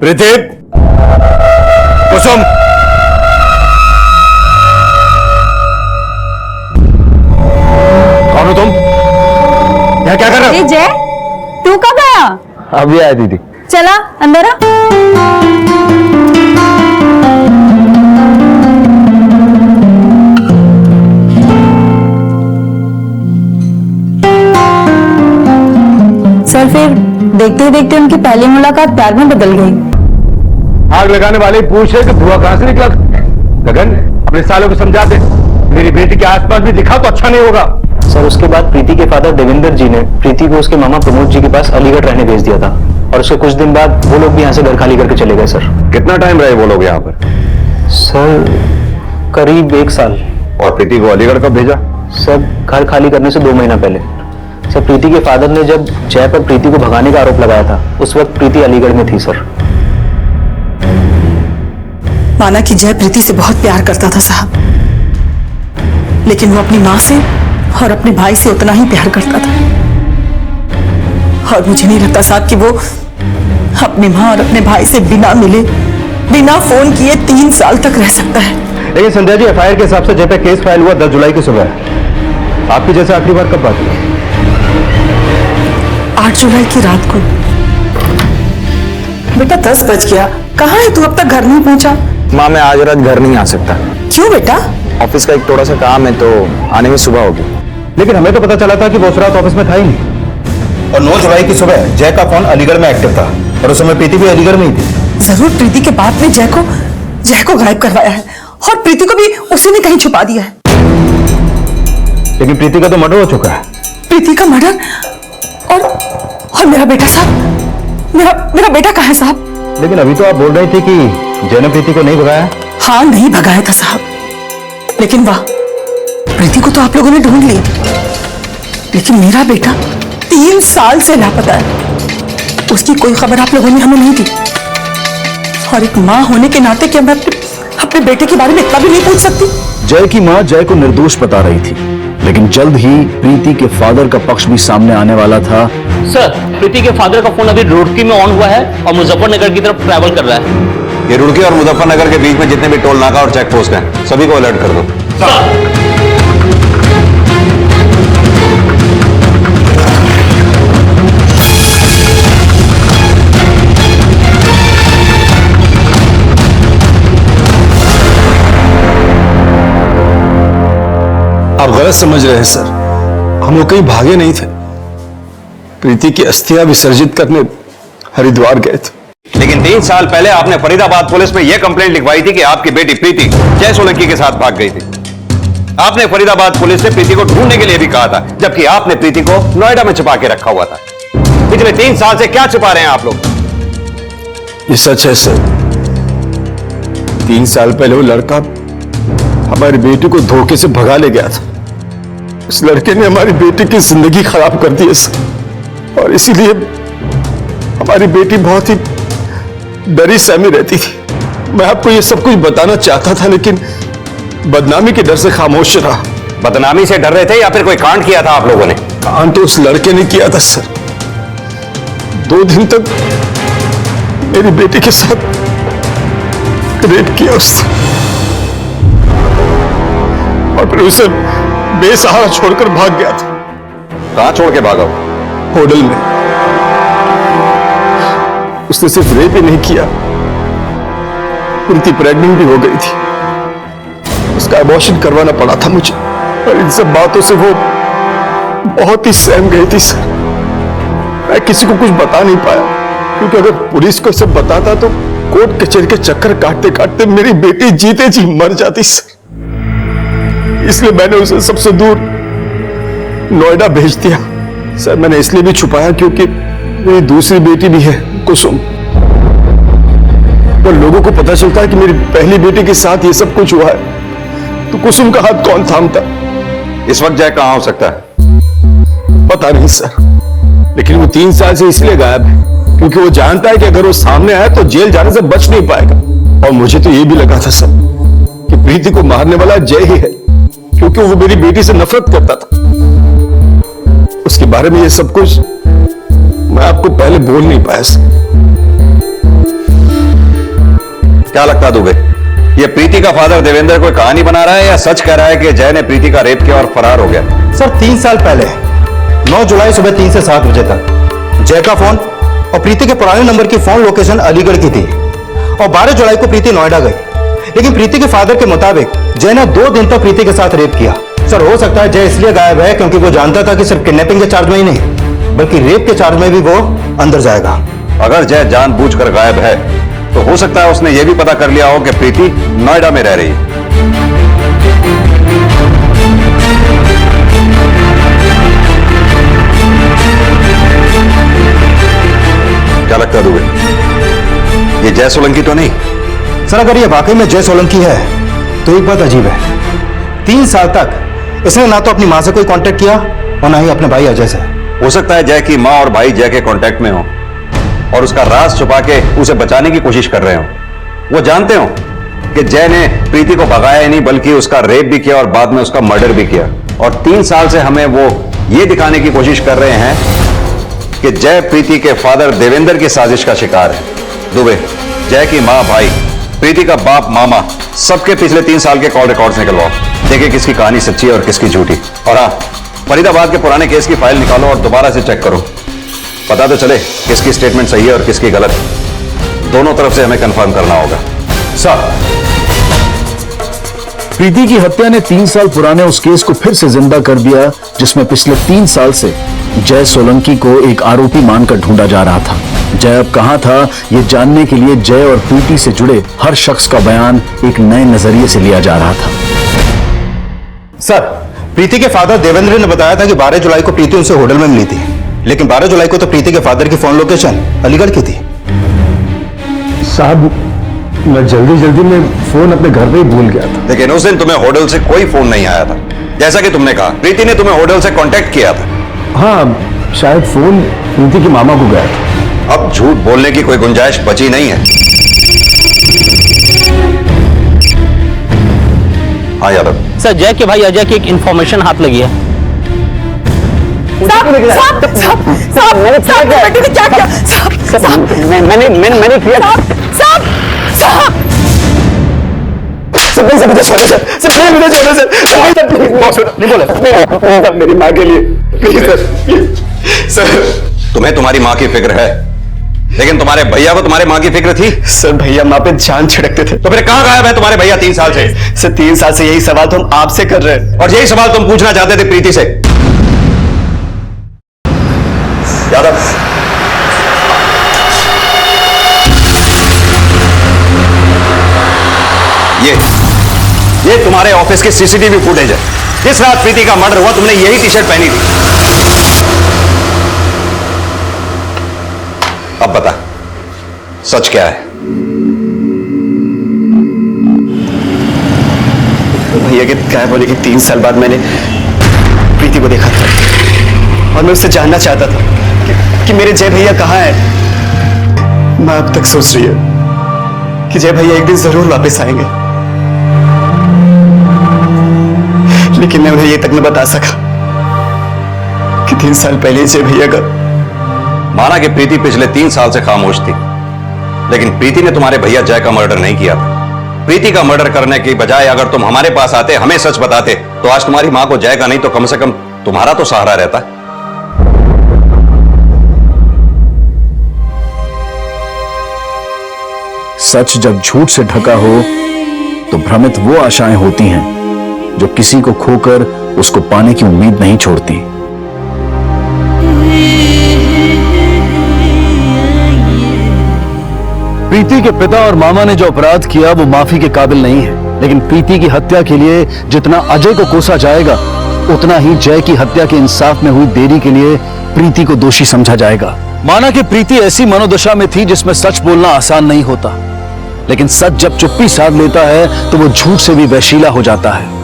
Preeti, Kusum, कौन हो तुम? यहाँ क्या कर रहे हो? जय, तू कब आया? अभी आया दीदी। चला अंदर आ। सर फिर देखते देखते उनकी पहली मुलाकात प्यार में बदल गई। आग लगाने वाले पूछ रहे कि धुआं कहां से निकला। गगन, अपने सालों को समझा दे, मेरी बेटी के आसपास भी दिखा तो अच्छा नहीं होगा। सर उसके बाद प्रीति के फादर देवेंद्र जी ने प्रीति को उसके मामा प्रमोद जी के पास अलीगढ़ रहने भेज दिया था और उसके कुछ दिन बाद वो लोग भी यहाँ से घर खाली करके चले गए सर। कितना टाइम रहे वो लोग यहाँ पर? सर करीब 1 साल। और प्रीति को अलीगढ़ कब भेजा? सर घर खाली करने से 2 महीना पहले। सर प्रीति के फादर ने जब जय पर प्रीति को भगाने का आरोप लगाया था उस वक्त प्रीति अलीगढ़ में थी सर। माना कि जय प्रीति से बहुत प्यार करता था साहब, लेकिन वो अपनी माँ से और अपने भाई से उतना ही प्यार करता था। और मुझे नहीं लगता साहब कि वो अपनी माँ और अपने भाई से बिना मिले, बिना फोन किए 3 साल तक रह सकता है। लेकिन संध्या जी, एफआईआर के हिसाब से जय पे केस फाइल हुआ 10 जुलाई की सुबह। आपकी जैसे आखिरी बार कब बात हुई? 8 जुलाई की रात को। बेटा 10 बज गया, कहाँ है तू? अब तक घर नहीं पहुंचा। माँ मैं आज रात घर नहीं आ सकता। क्यों बेटा? ऑफिस का एक थोड़ा सा काम है तो आने में सुबह होगी। लेकिन हमें तो पता चला था कि वो उस रात ऑफिस में था ही नहीं। और 9 जुलाई की सुबह जय का फोन अलीगढ़ में एक्टिव था और उस समय प्रीति भी अलीगढ़ में ही थी। जरूर प्रीति के बाप ने जय को गायब करवाया है और प्रीति को भी उसी ने कहीं छुपा दिया है। लेकिन प्रीति का तो मर्डर हो चुका है। प्रीति का मर्डर? और मेरा बेटा साहब, मेरा बेटा कहाँ है साहब? लेकिन अभी तो आप बोल रही थी कि जय ने प्रीति को नहीं भगाया। हाँ नहीं भगाया था साहब, लेकिन वाह, प्रीति को तो आप लोगों ने ढूंढ लिया, लेकिन मेरा बेटा 3 साल से लापता है। उसकी कोई खबर आप लोगों ने हमें नहीं दी। और एक माँ होने के नाते क्या मैं अपने बेटे के बारे में इतना भी नहीं पूछ सकती? जय की मां जय को निर्दोष बता रही थी, लेकिन जल्द ही प्रीति के फादर का पक्ष भी सामने आने वाला था। सर प्रीति के फादर का फोन अभी रुड़की में ऑन हुआ है और मुजफ्फरनगर की तरफ ट्रैवल कर रहा है। ये रुड़की और मुजफ्फरनगर के बीच में जितने भी टोल नाका और चेक पोस्ट हैं सभी को अलर्ट कर दो। आप गलत समझ रहे हैं सर, हम लोग कहीं भागे नहीं थे। प्रीति की अस्थियां विसर्जित करने हरिद्वार गए थे। लेकिन 3 साल पहले आपने फरीदाबाद पुलिस में यह कंप्लेंट लिखवाई थी कि आपकी बेटी प्रीति जय सोलंकी के साथ भाग गई थी। आपने फरीदाबाद पुलिस से प्रीति को ढूंढने के लिए भी कहा था, जबकि आपने प्रीति को नोएडा में छुपा के रखा हुआ था। पिछले 3 साल से क्या छुपा रहे हैं आप लोग? ये सच है सर। 3 साल पहले वो लड़का हमारी बेटी को धोखे से भगा ले गया था। उस लड़के ने हमारी बेटी की जिंदगी खराब कर दी है सर, और इसीलिए हमारी बेटी बहुत ही डरी सहमी रहती थी। मैं आपको ये सब कुछ बताना चाहता था, लेकिन बदनामी के डर से खामोश रहा। बदनामी से डर रहे थे या फिर कोई कांड किया था आप लोगों ने? कांड तो उस लड़के ने किया था सर। 2 दिन तक मेरी बेटी के साथ रेप किया उसने और फिर उसे बेसहारा छोड़कर भाग गया था। कहां छोड़ के भागा? होटल में। उसने सिर्फ रेप ही नहीं किया, प्रीति प्रेग्नेंट भी हो गई थी। उसका अबॉर्शन करवाना पड़ा था मुझे और इन सब बातों से वो बहुत ही सहम गई थी सर। मैं किसी को कुछ बता नहीं पाया क्योंकि अगर पुलिस को सब बताता तो कोर्ट कचहरी के चक्कर काटते काटते मेरी बेटी जीते जी मर जाती सर। इसलिए मैंने उसे सबसे दूर नोएडा भेज दिया सर। मैंने इसलिए भी छुपाया क्योंकि मेरी दूसरी बेटी भी है कुसुम। तो लोगों को पता चलता है कि मेरी पहली बेटी के साथ ये सब कुछ हुआ है तो कुसुम का हाथ कौन थामता? इस वक्त जय कहां हो सकता है? पता नहीं सर, लेकिन वो 3 साल से इसलिए गायब है क्योंकि वो जानता है कि अगर वो सामने आया तो जेल जाने से बच नहीं पाएगा। और मुझे तो ये भी लगा था सर कि प्रीति को मारने वाला जय ही है क्योंकि वो मेरी बेटी से नफरत करता था। उसके बारे में ये सब कुछ मैं आपको पहले बोल नहीं पाया सर। क्या लगता है दुबे, ये प्रीति का फादर देवेंद्र कोई कहानी बना रहा है या सच कह रहा है कि जय ने प्रीति का रेप किया और फरार हो गया? सर 3 साल पहले 9 जुलाई सुबह 3 से 7 बजे तक जय का फोन और प्रीति के पुराने नंबर की फोन लोकेशन अलीगढ़ की थी और 12 जुलाई को प्रीति नोएडा गई। लेकिन प्रीति के फादर के मुताबिक जय ने 2 दिन तक प्रीति के साथ रेप किया। सर हो सकता है जय इसलिए गायब है क्योंकि वो जानता था कि सिर्फ किडनैपिंग के चार्ज में ही नहीं बल्कि रेप के चार्ज में भी वो अंदर जाएगा। अगर जय जानबूझकर गायब है तो हो सकता है उसने यह भी पता कर लिया हो कि प्रीति नोएडा में रह रही है। क्या लगता है दुबे, ये जय सोलंकी तो नहीं? सर अगर ये वाकई में जय सोलंकी है तो एक बात अजीब है। 3 साल तक इसने ना तो अपनी मां से कोई कांटेक्ट किया और ना ही अपने भाई अजय से। हो सकता है जय की मां और भाई जय के कांटेक्ट में हो और उसका राज छुपा के उसे बचाने की कोशिश कर रहे हो। वो जानते हो कि जय ने प्रीति को भगाया ही नहीं बल्कि उसका रेप भी किया और बाद में उसका मर्डर भी किया। और 3 साल से हमें वो ये दिखाने की कोशिश कर रहे हैं कि जय प्रीति के फादर देवेंद्र की साजिश का शिकार है। दुबे, जय की मां, भाई, प्रीति का बाप, मामा, सबके पिछले 3 साल के कॉल रिकॉर्ड्स निकलवाओ। देखिए किसकी कहानी सच्ची है और किसकी झूठी। और हाँ, फरीदाबाद के पुराने केस की फाइल निकालो और दोबारा से चेक करो, पता तो चले किसकी स्टेटमेंट सही है और किसकी गलत। दोनों तरफ से हमें कंफर्म करना होगा। सर, प्रीति की हत्या ने 3 साल पुराने उस केस को फिर से जिंदा कर दिया जिसमें पिछले 3 साल से जय सोलंकी को एक आरोपी मानकर ढूंढा जा रहा था। जय अब कहां था ये जानने के लिए जय और प्रीति से जुड़े हर शख्स का बयान एक नए नजरिए से लिया जा रहा था। सर, प्रीति के फादर देवेंद्र ने बताया था कि 12 जुलाई को प्रीति उनसे होटल में मिली थी, लेकिन 12 जुलाई को तो प्रीति के फादर की फोन लोकेशन अलीगढ़ की थी। साहब, मैं जल्दी में फोन अपने घर पे ही भूल गया था। लेकिन उस दिन तुम्हें होटल से कोई फोन नहीं आया था, जैसा कि तुमने कहा प्रीति ने तुम्हें होटल से कांटेक्ट किया था। हाँ, शायद फोन प्रीति के मामा को गया था। अब झूठ बोलने की कोई गुंजाइश बची नहीं है। हाँ यादव सर, जय के भाई अजय की एक इंफॉर्मेशन हाथ लगी है। मैंने क्या किया? मैंने किया। मेरी माँ के लिए प्लीज सर। तुम्हें तुम्हारी माँ की फिक्र है, लेकिन तुम्हारे भैया को तुम्हारे माँ की फिक्र थी? सर, भैया माँ पे जान छिड़कते थे। तो फिर कहाँ गायब है तुम्हारे भैया 3 साल से? सर, 3 साल से यही सवाल तो हम आपसे कर रहे हैं और यही सवाल तुम पूछना चाहते थे प्रीति से। यादव, ये तुम्हारे ऑफिस की सीसीटीवी फुटेज है। जिस रात प्रीति का मर्डर हुआ तुमने यही टी-शर्ट पहनी थी। अब बता, सच क्या है? भैया के गायब होने के 3 साल बाद मैंने प्रीति को देखा था और मैं उससे जानना चाहता था कि मेरे जय भैया कहाँ हैं। मैं अब तक सोच रही है कि जय भैया एक दिन जरूर वापस आएंगे, लेकिन मैं उन्हें ये तक न बता सका कि 3 साल पहले जय भैया का। माना कि प्रीति पिछले 3 साल से खामोश थी, लेकिन प्रीति ने तुम्हारे भैया जय का मर्डर नहीं किया था। प्रीति का मर्डर करने की बजाय अगर तुम हमारे पास आते, हमें सच बताते, तो आज तुम्हारी मां को जय का नहीं तो कम से कम तुम्हारा तो सहारा रहता। सच जब झूठ से ढका हो तो भ्रमित वो आशाएं होती हैं जो किसी को खोकर उसको पाने की उम्मीद नहीं छोड़ती। प्रीति के पिता और मामा ने जो अपराध किया वो माफी के काबिल नहीं है, लेकिन प्रीति की हत्या के लिए जितना अजय को कोसा जाएगा, उतना ही जय की हत्या के इंसाफ में हुई देरी के लिए प्रीति को दोषी समझा जाएगा। माना कि प्रीति ऐसी मनोदशा में थी जिसमें सच बोलना आसान नहीं होता, लेकिन सच जब चुप्पी साध लेता है तो वो झूठ से भी वहशीला हो जाता है।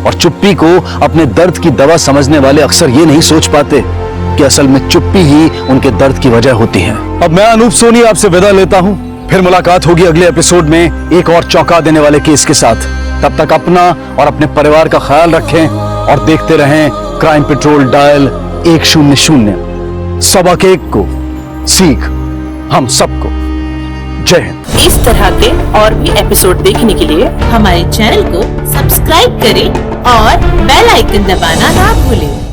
और चुप्पी को अपने दर्द की दवा समझने वाले अक्सर ये नहीं सोच पाते कि असल में चुप्पी ही उनके दर्द की वजह होती है। अब मैं अनूप सोनी आपसे विदा लेता हूं, फिर मुलाकात होगी अगले एपिसोड में एक और चौंका देने वाले केस के साथ। तब तक अपना और अपने परिवार का ख्याल रखें और देखते रहें क्राइम पेट्रोल डायल 100। सबक एक को सीख हम सबको। जय हिंद। इस तरह के और भी एपिसोड देखने के लिए हमारे चैनल को सब्सक्राइब करें और बेल आइकन दबाना ना भूलें।